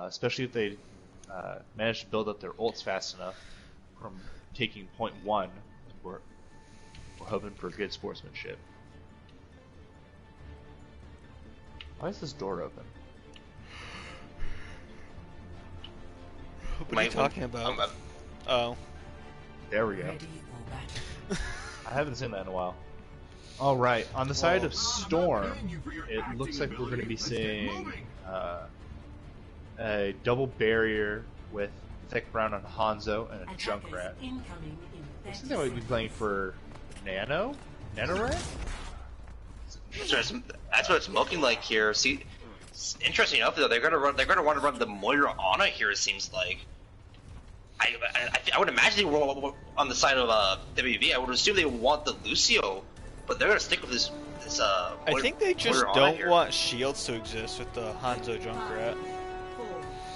Especially if they manage to build up their ults fast enough from taking point 1. We're hoping for good sportsmanship. Why is this door open? What are you talking about? Oh. There we go. Ready or battle? I haven't seen that in a while. Alright, on the side of Storm, it looks like we're going to be seeing a double barrier with Thick Brown on Hanzo and a Junkrat. Looks like they might be playing for Nano? Nano-Ray? That's what it's looking like here. See, interesting enough though, they're gonna want to run the Moira Ana here. It seems like. I would imagine they were on the side of WV. I would assume they would want the Lucio, but they're gonna stick with this. I think they just don't want shields to exist with the Hanzo Junkrat.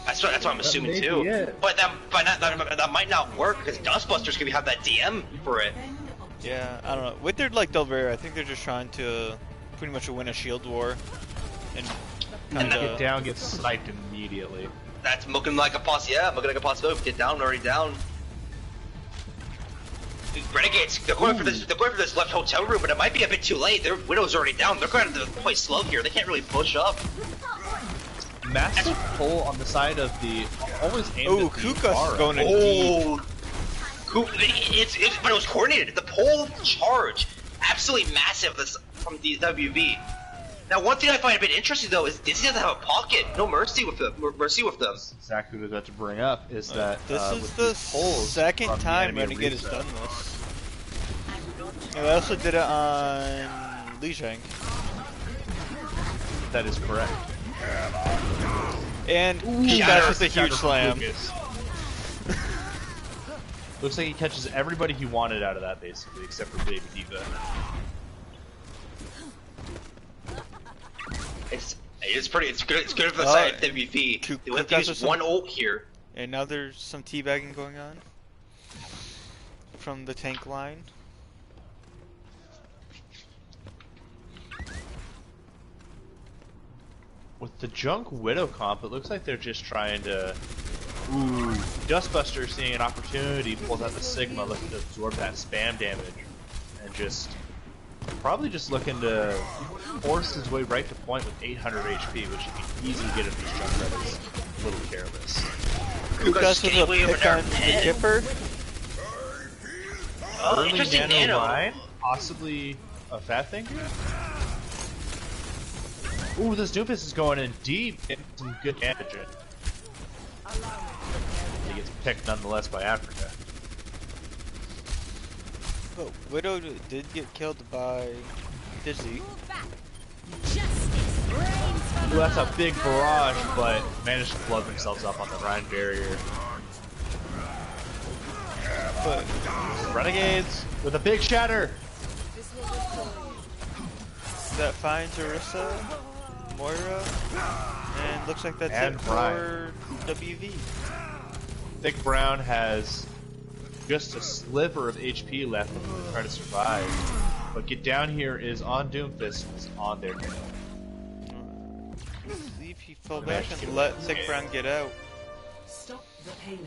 That's what I'm assuming too. But that might not work because Dustbusters could have that DM for it. Yeah, I don't know. With their like double barrier, I think they're just trying to pretty much win a shield war and get down, get sniped immediately. That's looking like a possibility. Get down, already down. Renegades, they're going for this left hotel room, but it might be a bit too late. Their Widow's already down. They're going to play slow here. They can't really push up. Massive pull on the side of the always aimed at the Kuka's is going in deep. But it was coordinated. The pull charge, absolutely massive from the WV. Now, one thing I find a bit interesting though is Disney doesn't have a pocket. No mercy with them. That's exactly what I was about to bring up. Is that this is the second time Renegade has done this. Yeah, they also did it on Lijiang. That is correct. And that's just a huge slam. Looks like he catches everybody he wanted out of that, basically, except for Baby Diva. It's good for the side of WV. They went to use one ult here. And now there's some teabagging going on from the tank line. With the Junk Widow comp, it looks like they're just trying to... Ooh, Dustbuster seeing an opportunity, pulls out the Sigma, looking to absorb that spam damage. And probably just looking to force his way right to point with 800 HP, which he can easily get if his Junkrat is a little careless. Kuka's with a pick on the Kipper. Interesting Nano line, possibly a Fat Finger? Ooh, this Doofus is going in deep, getting some good damage in. He gets picked nonetheless by Africa. But Widow did get killed by Dizzy. Ooh, that's a big barrage, but managed to plug themselves up on the Rhine barrier. But Renegades with a big shatter. That finds Orisa, Moira, and looks like that's it for WV. Thick Brown has just a sliver of HP left to try to survive. But Get Down here is on Doomfist and is on their tail. I believe he fell back and let Thick Brown get out. Stop the payload.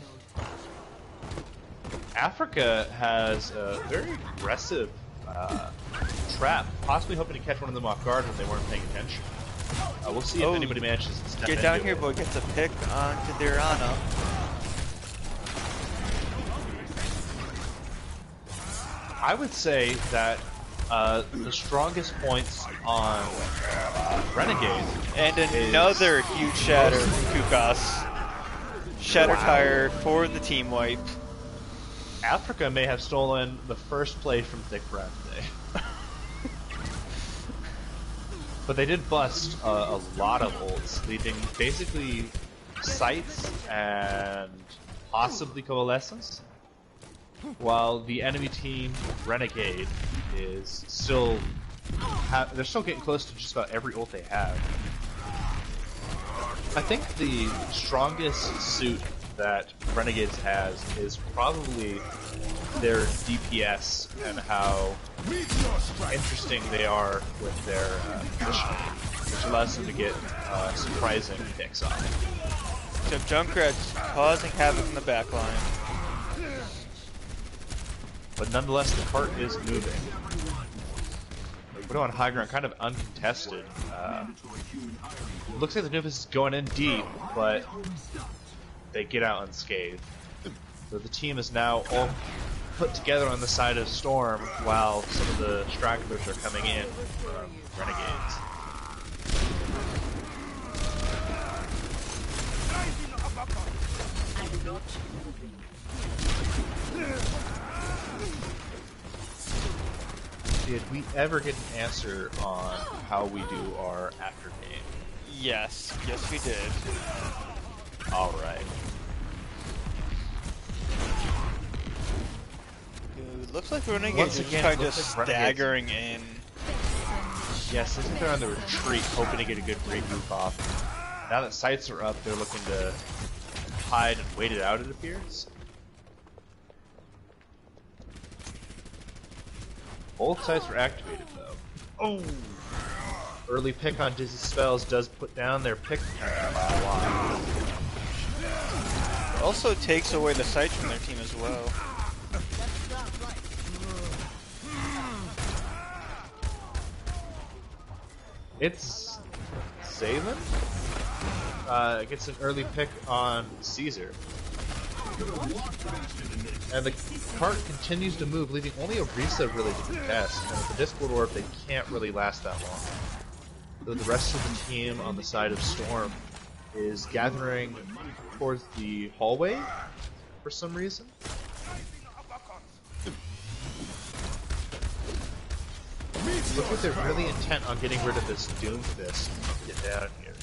Africa has a very aggressive trap, possibly hoping to catch one of them off guard when they weren't paying attention. We'll see if anybody manages to step in. Get Down here, boy gets a pick onto their Ana. I would say that the strongest points on Renegade and another huge shatter from Kukas. Shatter tire for the team wipe. Africa may have stolen the first play from Thick Brown today. But they did bust a lot of ults, leaving basically Sights and possibly Coalescence, while the enemy team, Renegade, is still... they're still getting close to just about every ult they have. I think the strongest suit that Renegades has is probably their DPS and how interesting they are with their positioning, which allows them to get surprising picks off. So Junkrat's causing havoc in the back line. But nonetheless, the cart is moving. Widow on high ground, kind of uncontested. Looks like the Doofus is going in deep, but they get out unscathed. So the team is now all put together on the side of Storm, while some of the stragglers are coming in from Renegades. Did we ever get an answer on how we do our after game? Yes, we did. Alright. It looks like Renegades are kind of staggering in. Yes, I think they're on the retreat, hoping to get a good break move off. Now that sights are up, they're looking to hide and wait it out, it appears. Both sights were activated, though. Oh! Early pick on Dizzy Spells does put down their pick by a lot. It also takes away the sights from their team as well. It's Zaven? Gets an early pick on Caesar. And the cart continues to move, leaving only a Risa really to contest. And with the Discord Orb, they can't really last that long. So the rest of the team on the side of Storm is gathering towards the hallway for some reason. Looks like they're really intent on getting rid of this Doomfist. Get down here.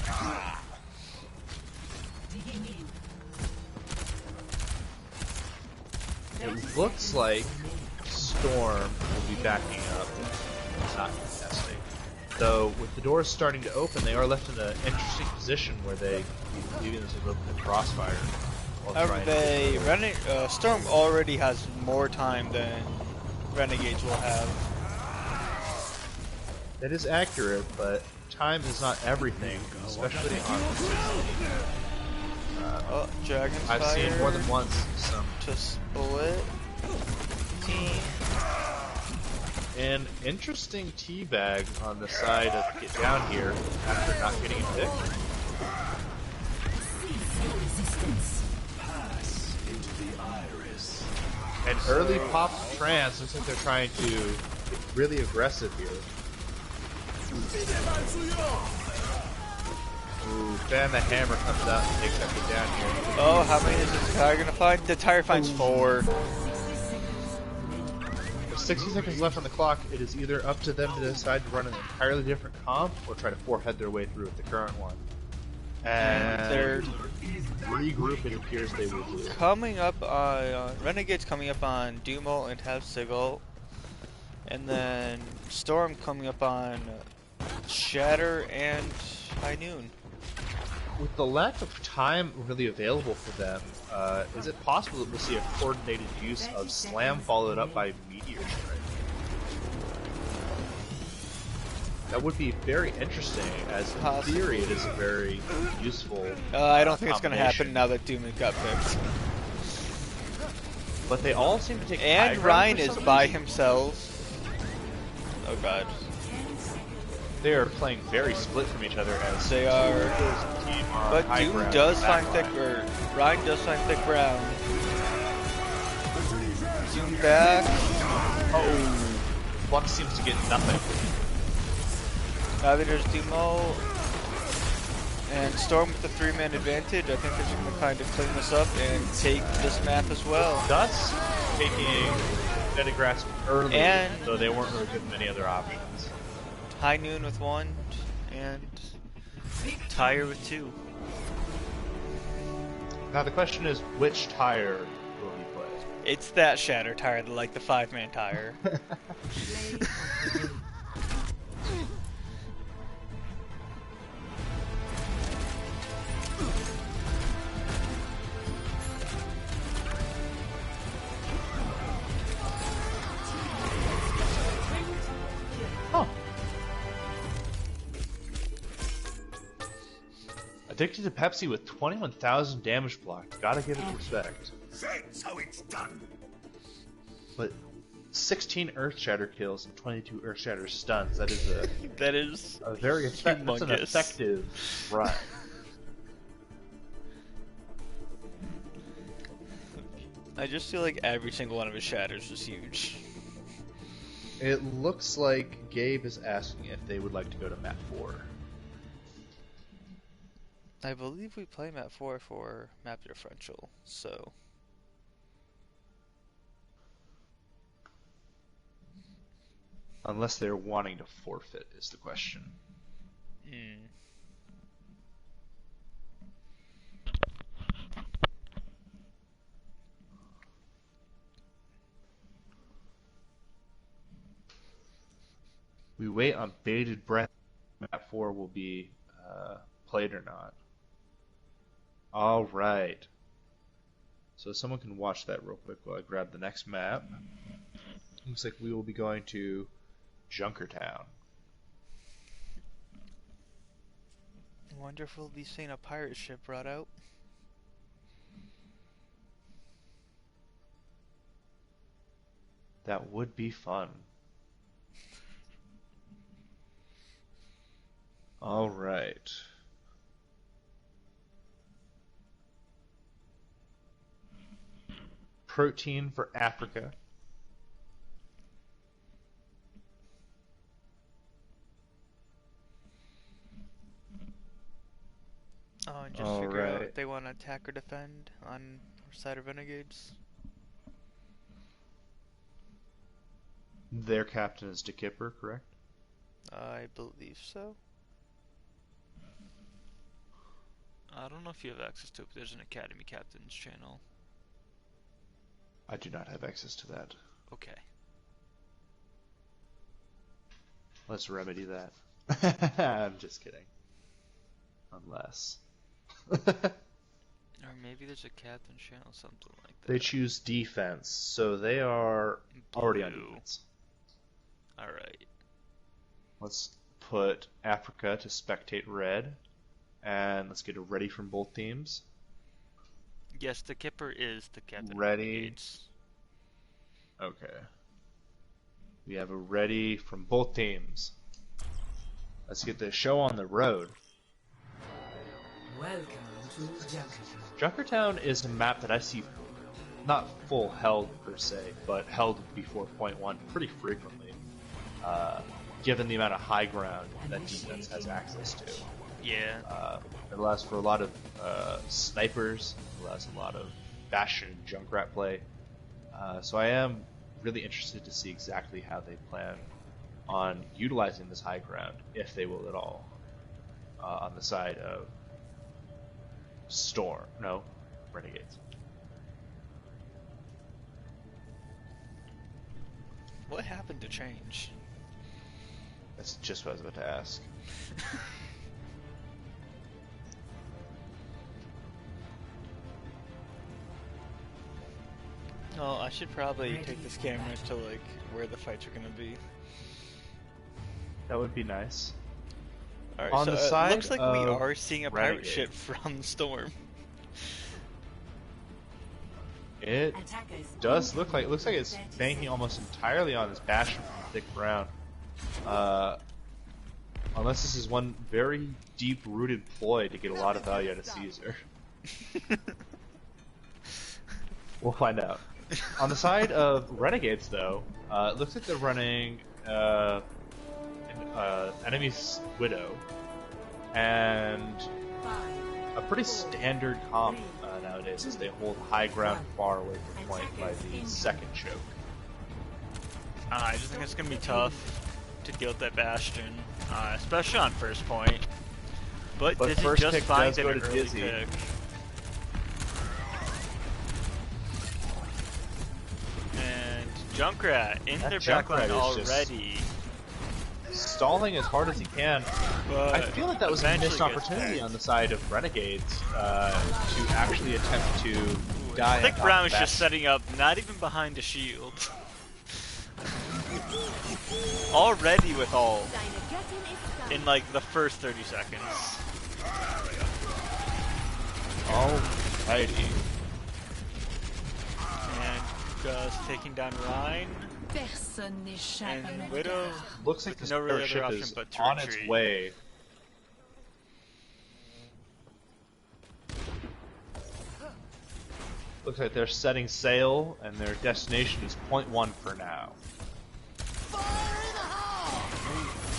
It looks like Storm will be backing up, not contesting. Though, with the doors starting to open, they are left in an interesting position where they keep leaving this a little bit of crossfire. Storm already has more time than Renegades will have. That is accurate, but time is not everything, especially on Dragon's I've Fire seen more than once some to split team. An interesting teabag on the side of Get Down here after not getting a pick. An early pop trance. Looks like they're trying to get really aggressive here. Ooh, Fan the Hammer comes out and takes that Get Down here. Oh, how many is this tire gonna find? The tire finds 4. With 60 seconds left on the clock, it is either up to them to decide to run an entirely different comp or try to forehead their way through with the current one. And they're regroup, it appears they will do. coming up on Renegades coming up on Dumo and Have Sigil, and then Storm coming up on Shatter and High Noon. With the lack of time really available for them, is it possible that we'll see a coordinated use of Slam followed up by Meteor Strike? That would be very interesting, as in theory it is a very useful I don't think it's going to happen now that Doom got fixed. But they all seem to take And Ryan is by himself. Oh god. They are playing very split from each other as They are. But Doom does find thick, or Ryan does find thick ground. Doom back. Oh, Buck seems to get nothing. Now there's Dumo And Storm with the 3-man advantage, I think they're going to kind of clean this up and take this map as well. Thus, taking Dead Grass early, And so they weren't really given many other options. High Noon with 1, and Tire with 2. Now the question is, which tire will he play? It's that Shatter tire, like the 5-man tire. Addicted to Pepsi with 21,000 damage blocked. Gotta give it respect. That's how it's done. But 16 Earth Shatter kills and 22 Earth Shatter stuns. That is a that is a very that's an effective run. I just feel like every single one of his shatters is huge. It looks like Gabe is asking if they would like to go to map 4. I believe we play map 4 for map differential, so... Unless they're wanting to forfeit is the question. We wait on bated breath. Map 4 will be played or not. Alright. So someone can watch that real quick while I grab the next map. Looks like we will be going to Junkertown. I wonder if we'll be seeing a pirate ship brought out. That would be fun. Alright. Protein for Africa. Oh, and just figure out if they want to attack or defend on our side of Renegades. Their captain is DeKipper, correct? I believe so. I don't know if you have access to it, but there's an Academy Captains channel. I do not have access to that. Okay. Let's remedy that. I'm just kidding. Unless. Or maybe there's a Captain's channel, something like that. They choose defense, so they are already on defense. Alright. Let's put Africa to spectate red. And let's get it ready from both teams. Yes, the Kipper is the captain. Ready. Okay. We have a ready from both teams. Let's get the show on the road. Welcome to Junkertown. Junkertown is a map that I see not full held per se, but held before point 1 pretty frequently, given the amount of high ground that defense has access to. Yeah. It allows for a lot of snipers, it allows a lot of Bastion and Junkrat play. So I am really interested to see exactly how they plan on utilizing this high ground, if they will at all, on the side of Renegades. What happened to change? That's just what I was about to ask. Oh, I should probably take this camera to like where the fights are gonna be. That would be nice. Alright, On so the side it looks like we of are seeing a pirate ship from Storm. It does look like it's banking almost entirely on this Bastion from thick ground. Unless this is one very deep-rooted ploy to get a lot of value out of Caesar. We'll find out. On the side of Renegades, though, it looks like they're running enemy's Widow and pretty standard comp nowadays, as they hold high ground far away from point by the second choke. I just think it's going to be tough to deal with that Bastion, especially on first point. But Dizzy first just pick finds does an go to early Dizzy. pick. And Junkrat in That their backline Junkrat is already. Stalling as hard as he can. But I feel like that was a eventually missed gets opportunity picked. on the side of Renegades to actually attempt to die. Thick on Brown is that. just setting up, not even behind a shield. Already with all in like the first 30 seconds. Alrighty. And Gus taking down Rhine. And Widow Looks like this no really other ship option is but to on retreat. its way. Looks like they're setting sail, and their destination is point 1 for now.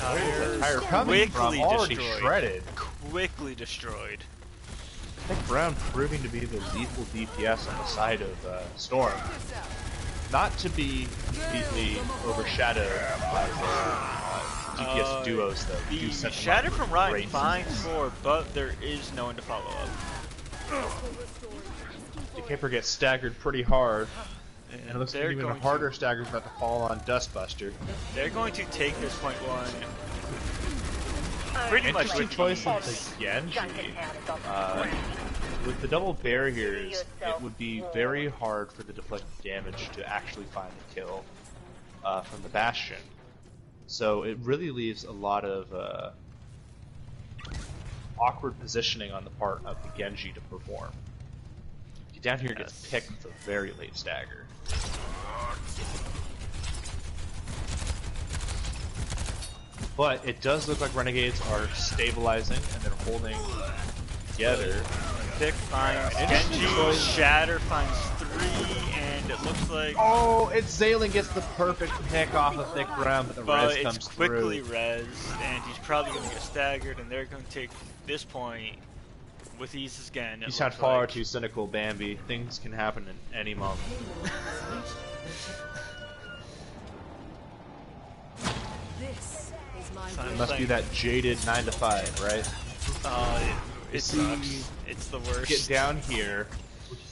Where's the tire coming from? Quickly Already destroyed. shredded. Quickly destroyed. Thick Brown proving to be the lethal DPS on the side of Storm. Not to be completely overshadowed by their DPS duos, though. The Do set them Shatter up from for Ryan great finds success. 4, but there is no one to follow up. The Kipper gets staggered pretty hard, and it looks like they're even a going harder stagger is about to fall on Dustbuster. They're going to take this point 1 pretty much Interesting with choice of ease. the Genji. With the double barriers, it would be very hard for the deflected damage to actually find the kill from the Bastion. So it really leaves a lot of awkward positioning on the part of the Genji to perform. Get down here gets picked with a very late stagger. But it does look like Renegades are stabilizing and they're holding together. Thick finds Genji, Shatter finds 3, and it looks like... Oh, it's Zaylen gets the perfect pick off of Thick Brown, but the res it's comes quickly through. rezzed, and he's probably going to get staggered, and they're going to take this point with ease again. You sound far too cynical, Bambi. Things can happen at any moment. It must be that jaded 9 to 5, right? It sucks. It's the worst. Get down here.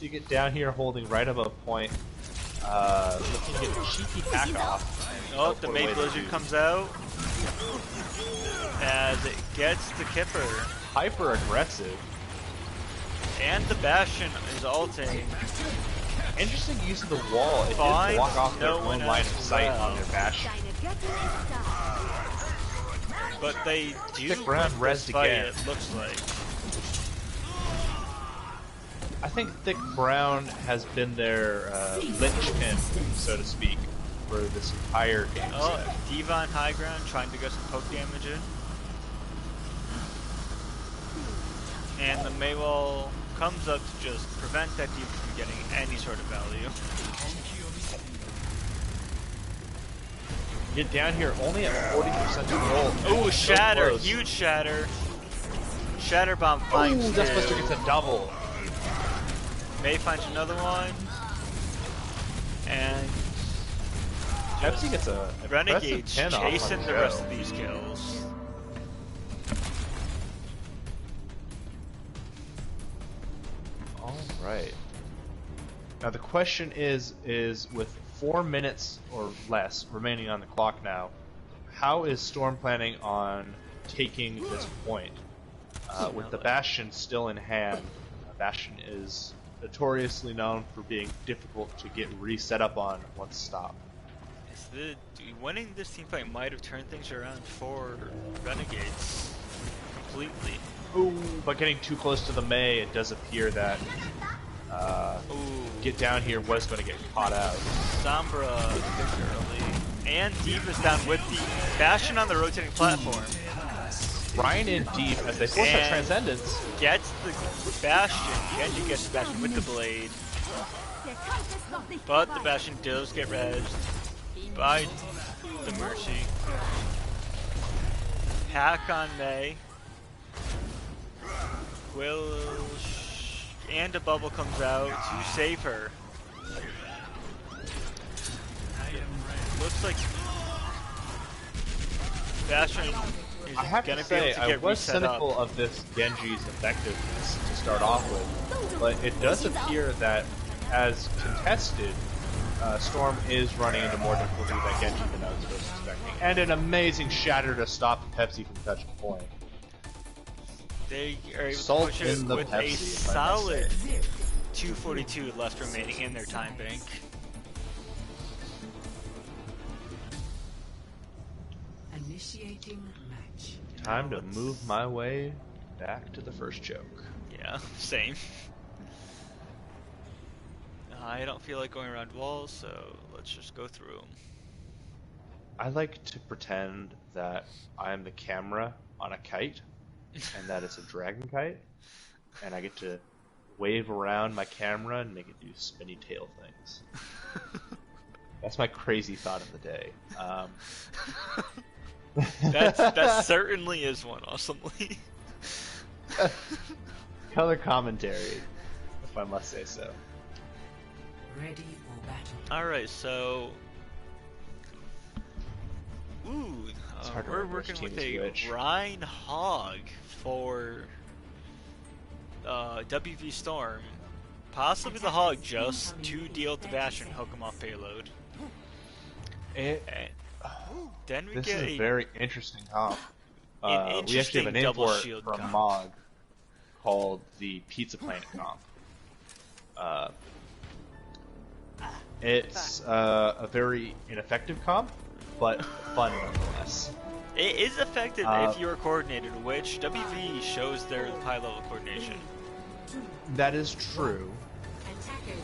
You get down here holding right above point. Looking to get a cheeky pack off. Oh, the Maid Blizzard comes out as it gets the Kipper. Hyper aggressive. And the Bastion is ulting. Interesting use of the wall. It did Fine, block off their no own one line of else sight left. on their Bastion. But they do Thick Brown win this rezzed fight, again. it looks like. I think Thick Brown has been their linchpin, so to speak, for this entire game Oh, set. Diva on high ground trying to get some poke damage in. And the Maywall comes up to just prevent that Diva from getting any sort of value. Get down here only at 40% control. Oh, Shatter! close. Huge Shatter! Shatter Bomb finds Ooh, two. Dustbuster gets a double. May finds another one. And Pepsi gets a Renegades impressive 10 off on chasing the Joe. rest of these kills. Alright. Now the question is with 4 minutes or less remaining on the clock now, how is Storm planning on taking this point? With the Bastion still in hand, Bastion is notoriously known for being difficult to get reset up on once stopped. Winning this team fight might have turned things around for Renegades completely. Ooh, but getting too close to the May, it does appear that Get Down Here was going to get caught out. Sombra early. And Diva's down with the Bastion on the rotating platform. Ryan in deep as they force that Transcendence. Gets the Bastion. Genji gets the Bastion with the blade. But the Bastion does get rezzed by the Mercy. Hack on May. Will and a bubble comes out to save her. Looks like Bastion is I have gonna to be able say, to I get was reset cynical up. of this Genji's effectiveness to start off with, but it does appear that, as contested, Storm is running into more difficulty than Genji than I was first expecting, and an amazing shatter to stop Pepsi from touching point. They are able to Salt push it in the with Pepsi, a if I must solid say. 2:42 left remaining in their time bank. Initiating match. Time to move my way back to the first joke. Yeah, same. I don't feel like going around walls, so let's just go through them. I like to pretend that I am the camera on a kite, and that it's a dragon kite, and I get to wave around my camera and make it do spinny tail things. That's my crazy thought of the day. That certainly is one, awesomely. Color commentary, if I must say so. Ready for battle. Alright, so... Ooh, hard to we're remember which working team with is a which. Rhine Hog for WV Storm. Possibly the Hog just to deal with the Bastion and hook him off payload. And then we This get is a very interesting comp. an We actually have interesting a name double for it shield from comp. Mog called the Pizza Planet comp. It's a very ineffective comp, but fun nonetheless. It is effective if you are coordinated, which WV shows their high level coordination. That is true.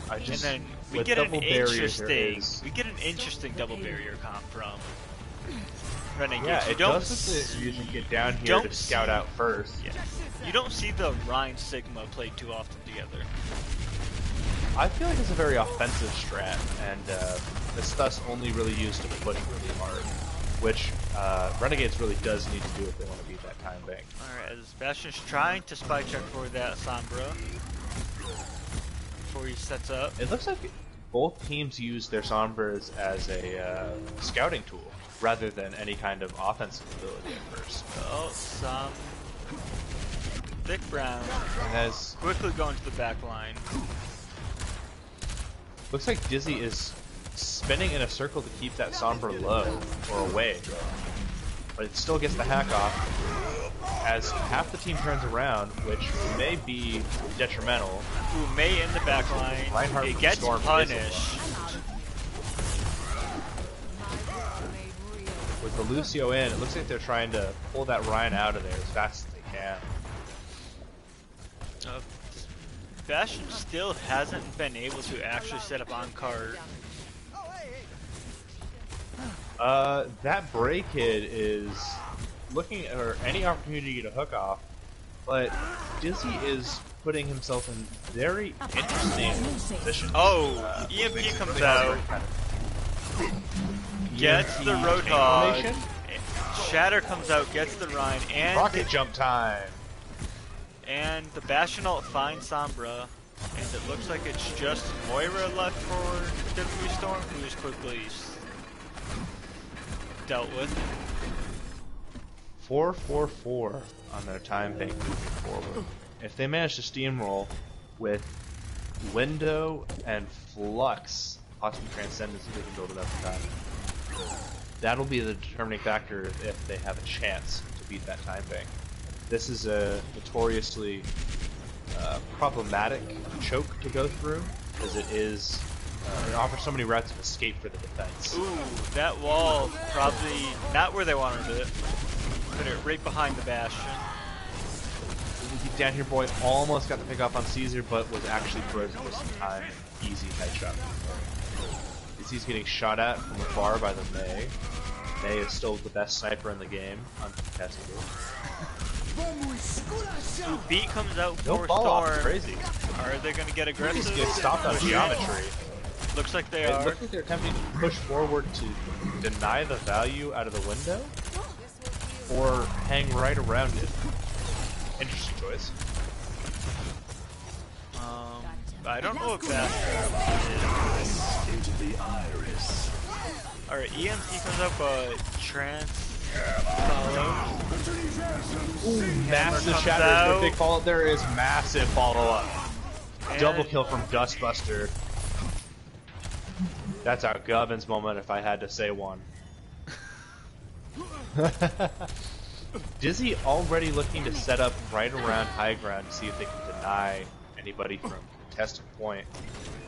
I And just, then we with get an double barrier, interesting double barrier comp from Renegades. Yeah, You it don't doesn't usually get down here don't to scout out first. Yeah. You don't see the Rhine Sigma played too often together. I feel like it's a very offensive strat, and it's thus only really used to push really hard, which Renegades really does need to do if they want to beat that time bank. Alright, as Bastion's trying to spy check for that Sombra before he sets up. It looks like both teams use their Sombras as a scouting tool, rather than any kind of offensive ability at first. Oh, some Thick Brown And as quickly going to the back line. looks like Dizzy is spinning in a circle to keep that Sombra low or away, but it still gets the hack off as half the team turns around, which may be detrimental. Who may in the back line. Reinhardt It from gets Storm punished. With the Lucio in, it looks like they're trying to pull that Ryan out of there as fast as they can. Bastion still hasn't been able to actually set up on cart. That Bray kid is looking for any opportunity to hook off, but Dizzy is putting himself in very interesting positions. Oh, EMP comes out, gets the Roadhog, Shatter comes out, gets the Rhine, and Rocket jump time! And the Bastion ult finds Sombra, and it looks like it's just Moira left for WV Storm, who is quickly dealt with. 4-4-4 on their time bank moving forward. If they manage to steamroll with Window and Flux, possibly Transcendence if they can build it up in time, that'll be the determining factor if they have a chance to beat that time bank. This is a notoriously problematic choke to go through, as it is it offers so many routes of escape for the defense. Ooh, that wall probably not where they wanted it. Put it right behind the Bastion. Down here boy almost got the pick off on Caesar, but was actually frozen for some time. Easy headshot. He's getting shot at from afar by the Mei. Mei is still the best sniper in the game, uncontested. Ooh, beat comes out No for fall off, Storm. crazy. Are they going to get aggressive? He's getting stopped on geometry. Looks like they It are. looks like they're attempting to push forward to deny the value out of the window, or hang right around it. Interesting choice. I don't know if that Into the iris. Alright, EMP comes up, but Trance follows. Massive comes shatter. out. Big follow. There is massive follow-up. And Double kill from Dustbuster. That's our Govins moment if I had to say one. Dizzy already looking to set up right around high ground to see if they can deny anybody from contested point.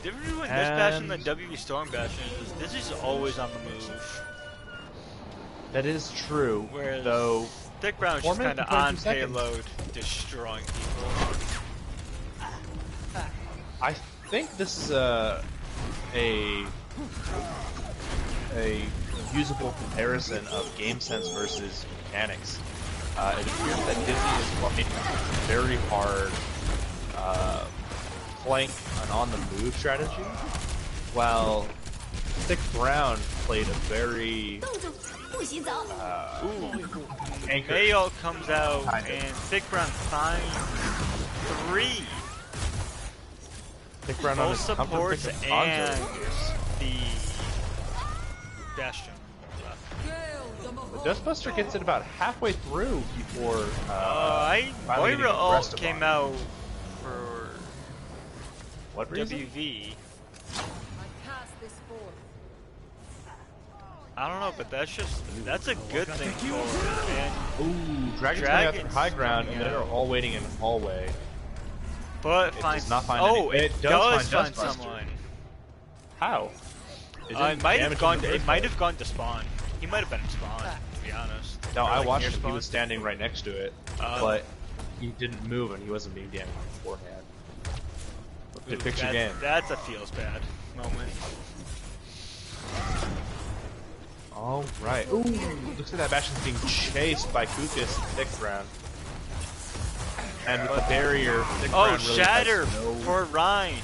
different between this Bastion than WV Storm Bastion is this is always on the move. That is true, Whereas though. Thick Brown is 4 just kind minutes of and on 22 seconds. payload, destroying people. I think this is a usable comparison of game sense versus mechanics. It appears that Dizzy is playing very hard flank and on the move strategy, while Thick Brown played a very anchored. Mayo comes out Kind of. and Thick Brown finds 3 Thick Brown on both his comfort supports pick of and Hanzo. the Bastion. The Dustbuster gets it about halfway through before finally getting Moira ult aggressive came on it. out for What reason? WV. I don't know, but that's a good thing for him. Ooh, Dragon's coming out Dragon's from high ground, and coming they're out. all waiting in the hallway. But It finds does not find oh, any- it it does does find find Dustbuster. someone. How? It might have gone. It might have gone to spawn. He might have been in spawn, to be honest. No, Or, I like, watched near him. He spawn. was standing right next to it, but he didn't move, and he wasn't being damaged beforehand. Good Ooh, picture game. That's a feels bad moment. All right. Ooh, looks like that Bastion's being chased by Kukas and Thick Brown. And with the barrier, Thick Oh, Brown really shatter has no... for Rhine.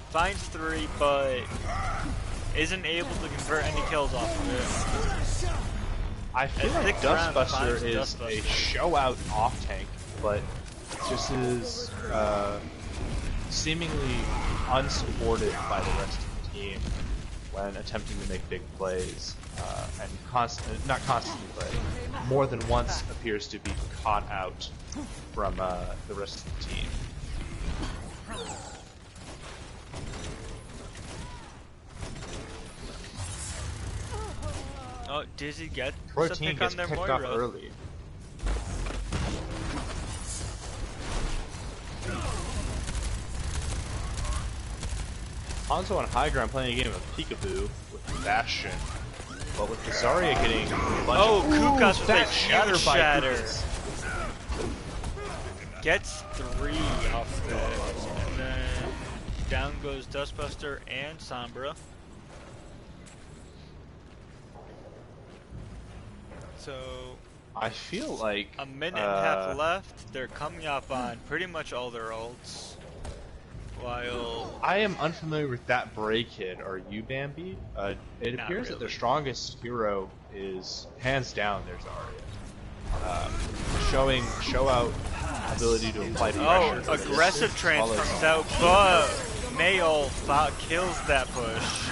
Finds 3, but isn't able to convert any kills off of it. I feel And like Thick Brown Dustbuster finds is Dustbuster. a show-out off-tank, but just is seemingly unsupported by the rest of the team when attempting to make big plays, and not constantly, but more than once appears to be caught out from the rest of the team. Oh, Dizzy gets Pro a team pick gets on their picked off Moira. early. Hanzo on high ground playing a game of peekaboo with Bastion, but with Zarya getting a bunch Oh, of Kukas with a that huge by shatter. Kukas. Gets 3 off it. And then down goes Dustbuster and Sombra. So I feel like a minute and a half left. They're coming up on pretty much all their ults. While I am unfamiliar with that Bray kid. Are you, Bambi? It Not appears that their really. strongest hero is hands down their Zarya. Show out ability to apply pressure. oh, aggressive trance comes out, but Mayo kills that push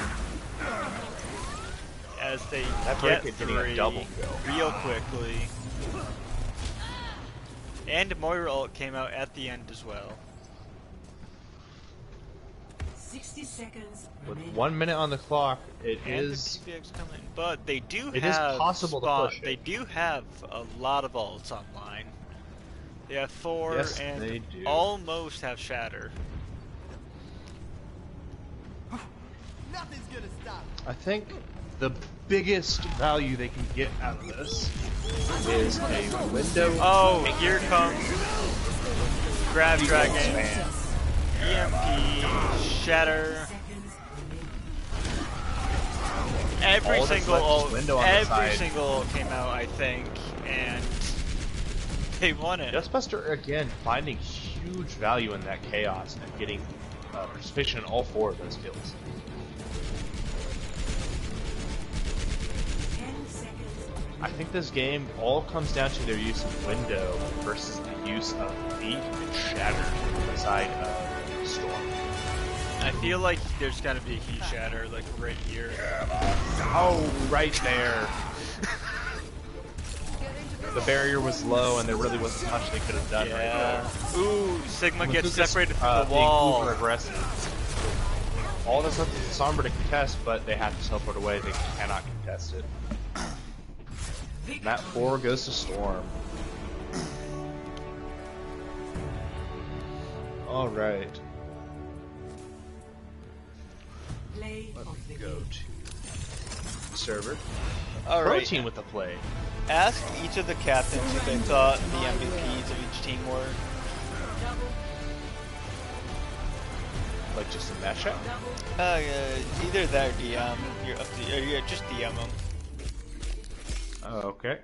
as they That get Bray kid getting a 3 double kill. real quickly. And Moira ult came out at the end as well. 60 seconds With remaining. 1 minute on the clock, it And is. the PPX coming, but they do It is have possible to spawn. push it. They do have a lot of ults online. They have 4 Yes, and they do. almost have shatter. Nothing's gonna stop. I think the biggest value they can get out of this is a window. Oh, here comes Grab Dragon, Fan. EMP, Shatter. Seconds remaining. Every All that's single left is ult, window on the every side. single ult came out, I think, and they won it. Dustbuster again finding huge value in that chaos and getting participation in all 4 of those kills. 10 seconds I think this game all comes down to their use of window versus the use of beat and shatter on the side of Storm. I feel like there's gotta be a heat shatter, like right here. Oh, right there. The barrier was low, and there really wasn't much they could have done right there. Ooh, Sigma With gets Lucas, separated from the being wall. uber aggressive. All that's left is the Sombra to contest, but they have to teleport away. They cannot contest it. Map 4 goes to Storm. Alright. Play Let of me the go game. to the server. Alright. Protein with the play. Ask each of the captains who they thought the MVPs of each team were. Like just a mesh up? Either that or DM. You're up to, or yeah, just DM them. Oh, okay.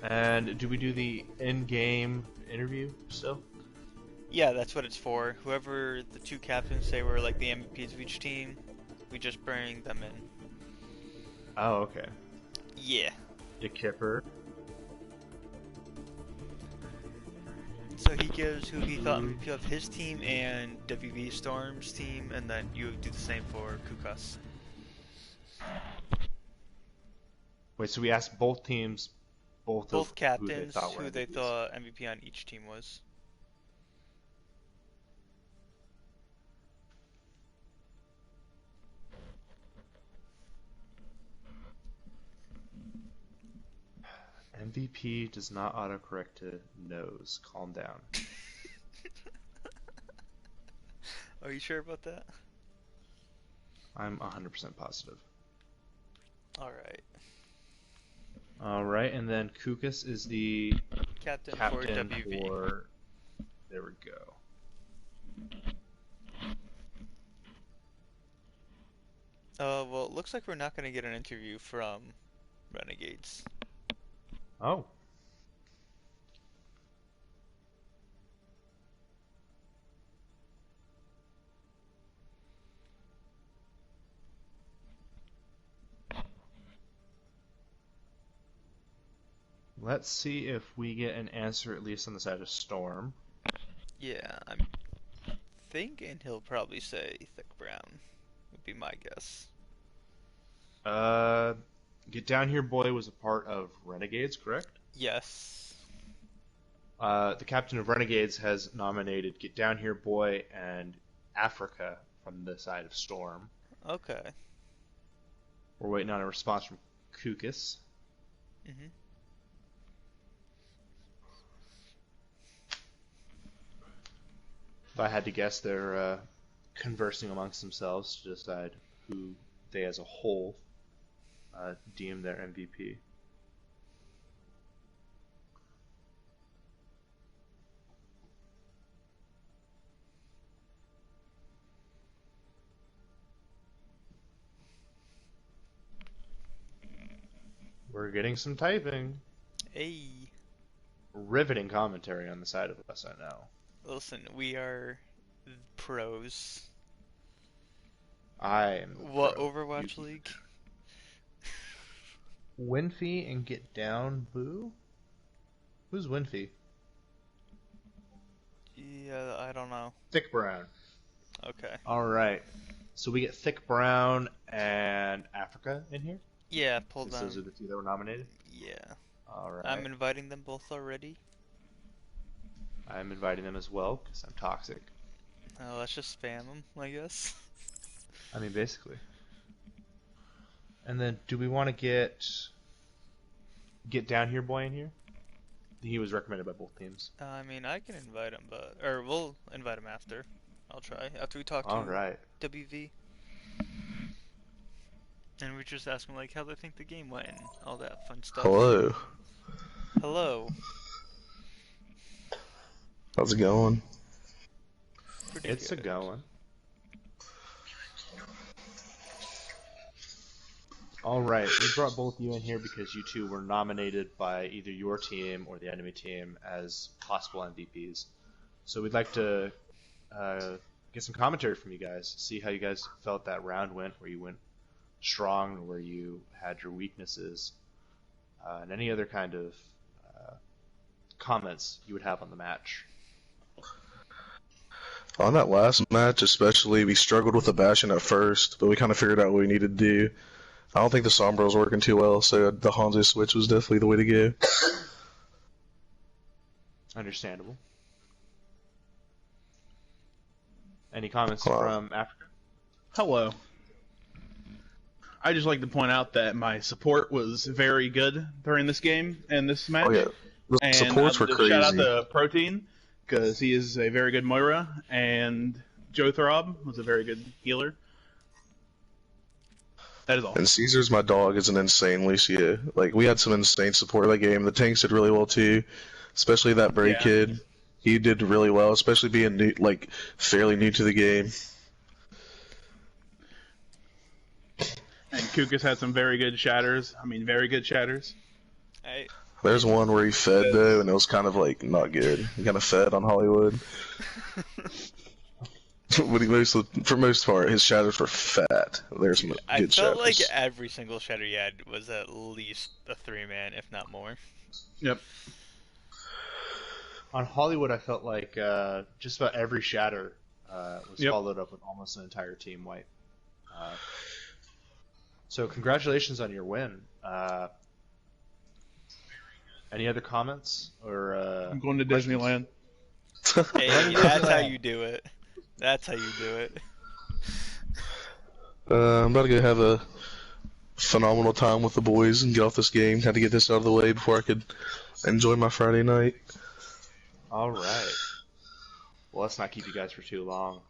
And do we do the in-game interview still? Yeah, that's what it's for. Whoever the two captains say were like the MVPs of each team, we just bring them in. Oh, okay. Yeah. You kipper. So he gives who he thought MVP of his team and WV Storm's team, and then you do the same for Kukas. Wait, so we asked both teams, Both captains who they MVPs. thought MVP on each team was. MVP does not autocorrect to nose. Calm down. Are you sure about that? I'm 100% positive. Alright. Alright, and then Kukas is the Captain for captain WV. for... There we go. Well, it looks like we're not going to get an interview from Renegades. Oh. Let's see if we get an answer at least on the side of Storm. Yeah, I'm thinking he'll probably say Thick Brown, would be my guess. Get Down Here Boy was a part of Renegades, correct? Yes. The captain of Renegades has nominated Get Down Here Boy and Africa from the side of Storm. Okay. We're waiting on a response from Kukas. Mm-hmm. If I had to guess, they're conversing amongst themselves to decide who they as a whole deem their MVP. We're getting some typing. Hey. Riveting commentary on the side of us, I know. Listen, we are pros. I am. What, pro. Overwatch You- League? Winfy and Get Down Boo? Who's Winfy? Yeah, I don't know. Thick Brown. Okay. Alright. So we get Thick Brown and Africa in here? Yeah, pull Since those are them. the two that were nominated? Yeah. Alright. I'm inviting them both already. I'm inviting them as well, because I'm toxic. Let's just spam them, I guess. I mean, basically. And then, do we want to get Down Here Boy in here? He was recommended by both teams. I mean, I can invite him, or we'll invite him after. I'll try, after we talk to Alright. WV. And we just ask him, like, how they think the game went and all that fun stuff. Hello. Hello. How's it going? Pretty It's a good. going. Alright, we brought both you in here because you two were nominated by either your team or the enemy team as possible MVPs. So we'd like to get some commentary from you guys, see how you guys felt that round went, where you went strong, where you had your weaknesses, and any other kind of comments you would have on the match. On that last match, especially, we struggled with the Bastion at first, but we kind of figured out what we needed to do. I don't think the Sombra was working too well, so the Hanzo switch was definitely the way to go. Understandable. Any comments from Africa? Hello. I just like to point out that my support was very good during this game and this match. Oh yeah, the supports were crazy. Shout out to Protein, because he is a very good Moira, and Joe Throb was a very good healer. That is all. And Caesar's my dog is an insane Lucio. Like, we had some insane support in that game. The tanks did really well too, especially that Bray kid. He did really well, especially being new, like fairly new to the game. And Kukas had some very good shatters. I mean, very good shatters. There's one where he fed though, and it was kind of like not good. He kind of fed on Hollywood. But for most part, his shatters were fat. There's some good shatters. I felt like every single shatter he had was at least a 3-man, if not more. Yep. On Hollywood, I felt like just about every shatter was followed up with almost an entire team wipe. So congratulations on your win. Any other comments or? I'm going to Disneyland. Hey, that's how you do it. That's how you do it. I'm about to go have a phenomenal time with the boys and get off this game. Had to get this out of the way before I could enjoy my Friday night. All right. Well, let's not keep you guys for too long.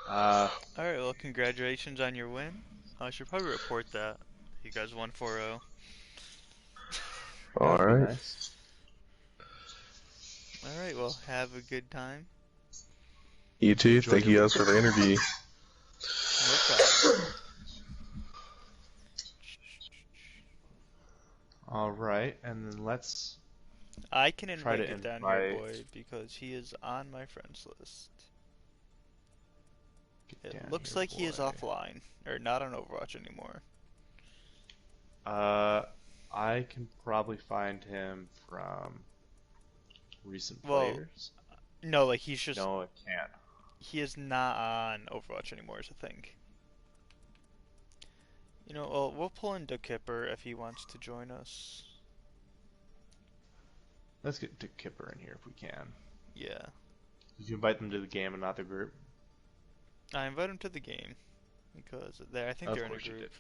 All right. Well, congratulations on your win. I should probably report that. You guys won 4-0. All right. Nice. All right. Well, have a good time. You too. Thank you guys for the interview. No problem. All right, and then let's. I can try invite to it down invite... here, boy, because he is on my friends list. It looks like he is offline, or not on Overwatch anymore. I can probably find him from recent players. No, like he's just. No, I can't. He is not on Overwatch anymore, is a thing. You know, well, we'll pull in Doug Kipper if he wants to join us. Let's get Dick Kipper in here if we can. Yeah. Did you invite them to the game and not the group? I invite him to the game because I think they're in a Of course you group. did.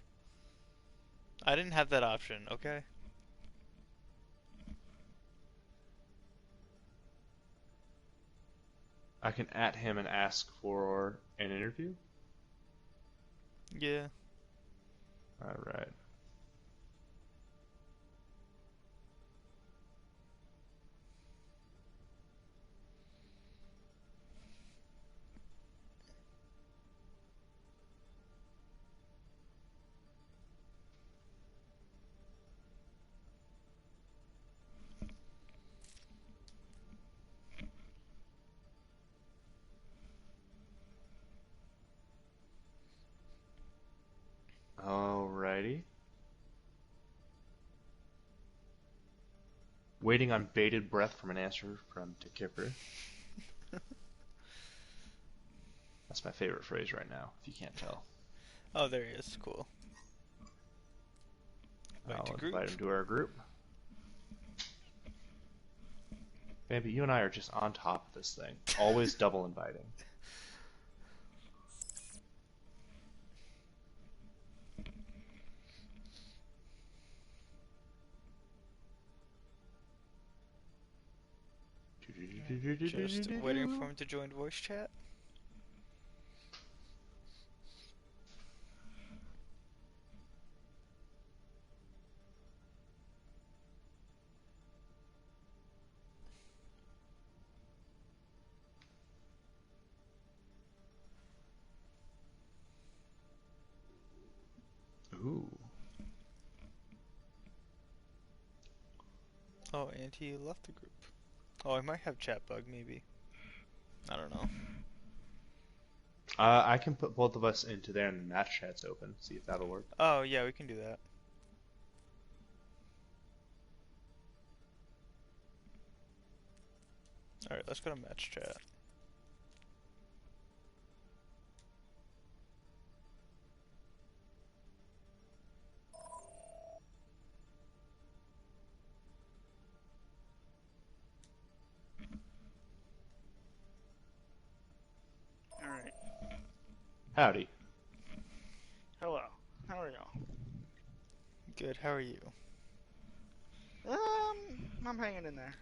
I didn't have that option, okay? I can at him and ask for an interview? Yeah. Alright. Alrighty. Waiting on bated breath from an answer from Dick Kipper. That's my favorite phrase right now, if you can't tell. Oh, there he is. Cool. I'll invite him to our group. Bambi, you and I are just on top of this thing. Always double inviting. Just waiting for him to join voice chat. Ooh. Oh, and he left the group. Oh, I might have chat bug, maybe. I don't know. I can put both of us into there and the match chat's open. See if that'll work. Oh yeah, we can do that. All right, let's go to match chat. Alright. Howdy. Hello. How are y'all? Good. How are you? I'm hanging in there.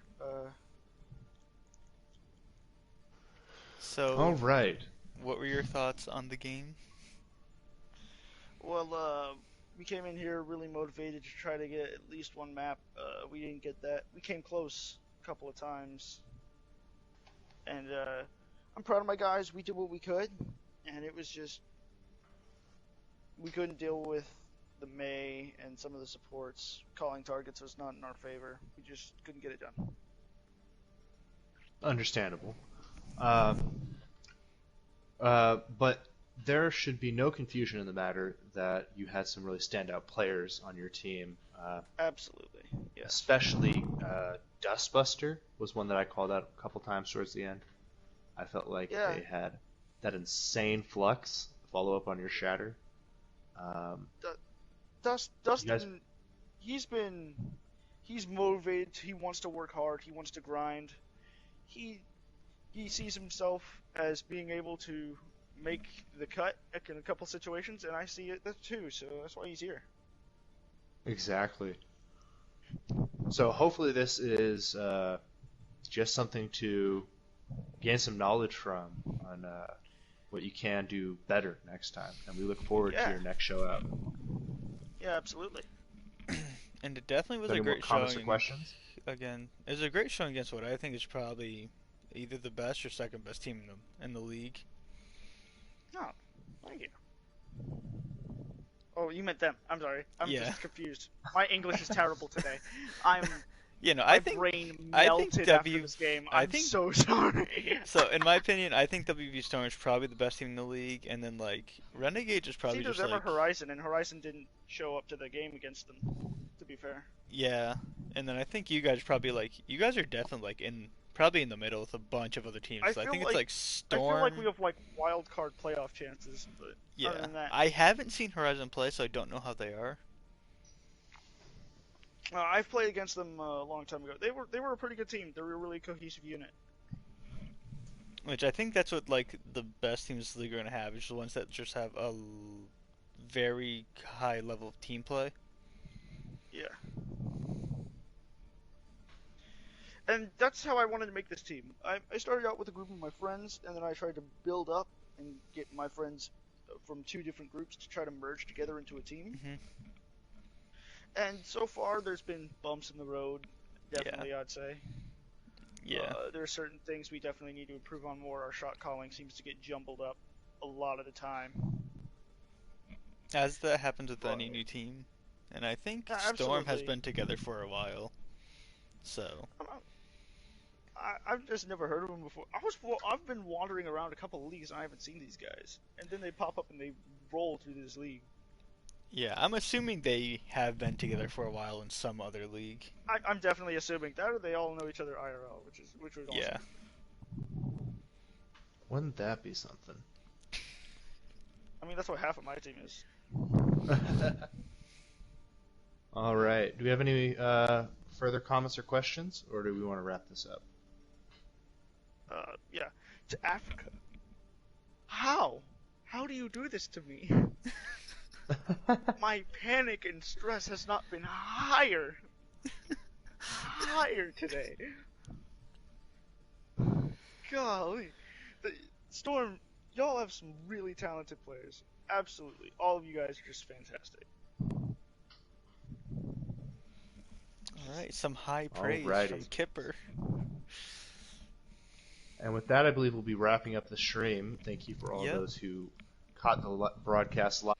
So. All right. What were your thoughts on the game? Well, we came in here really motivated to try to get at least one map. We didn't get that. We came close a couple of times. And, I'm proud of my guys. We did what we could. And it was just... we couldn't deal with the May and some of the supports. Calling targets was not in our favor. We just couldn't get it done. Understandable. But there should be no confusion in the matter that you had some really standout players on your team. Absolutely. Yes. Especially Dustbuster was one that I called out a couple times towards the end. I felt like they had that insane flux follow up on your shatter. Dustin, he's motivated. He wants to work hard. He wants to grind. He sees himself as being able to make the cut in a couple situations, and I see it too. So that's why he's here. Exactly. So hopefully this is just something to gain some knowledge from on what you can do better next time, and we look forward to your next show out. Yeah, absolutely. And it definitely was Any a more great comments showing. or questions? Again, it was a great showing against what I think is probably either the best or second best team in the league. Oh, thank you. Oh, you meant them. I'm sorry. I'm just confused. My English is terrible today. My brain melted after this game. I'm so sorry. So, in my opinion, I think WV Storm is probably the best team in the league, and then, like, Renegades is probably just, like... Horizon, and Horizon didn't show up to the game against them, to be fair. Yeah, and then I think you guys probably, like... You guys are definitely, like, probably in the middle with a bunch of other teams. I think it's, like, Storm... I feel like we have, like, wild card playoff chances, but other than that... I haven't seen Horizon play, so I don't know how they are. I've played against them a long time ago. They were a pretty good team. They were a really cohesive unit. Which I think that's what like the best teams in the league are gonna have, is the ones that just have a very high level of team play. Yeah. And that's how I wanted to make this team. I started out with a group of my friends, and then I tried to build up and get my friends from two different groups to try to merge together into a team. Mm-hmm. And so far, there's been bumps in the road, definitely, I'd say. Yeah. There are certain things we definitely need to improve on more. Our shot calling seems to get jumbled up a lot of the time. As that happens with any new team. And I think Storm has been together for a while. So. I've just never heard of them before. I've been wandering around a couple of leagues and I haven't seen these guys. And then they pop up and they roll through this league. Yeah, I'm assuming they have been together for a while in some other league. I'm definitely assuming that, or they all know each other IRL, which was awesome. Yeah. Wouldn't that be something? I mean, that's what half of my team is. All right. Do we have any further comments or questions, or do we want to wrap this up? Yeah. To Africa. How? How do you do this to me? My panic and stress has not been higher today. Golly. Storm, y'all have some really talented players. Absolutely. All of you guys are just fantastic. Alright, some high praise from Kipper. And with that, I believe we'll be wrapping up the stream. Thank you for all those who caught the broadcast live.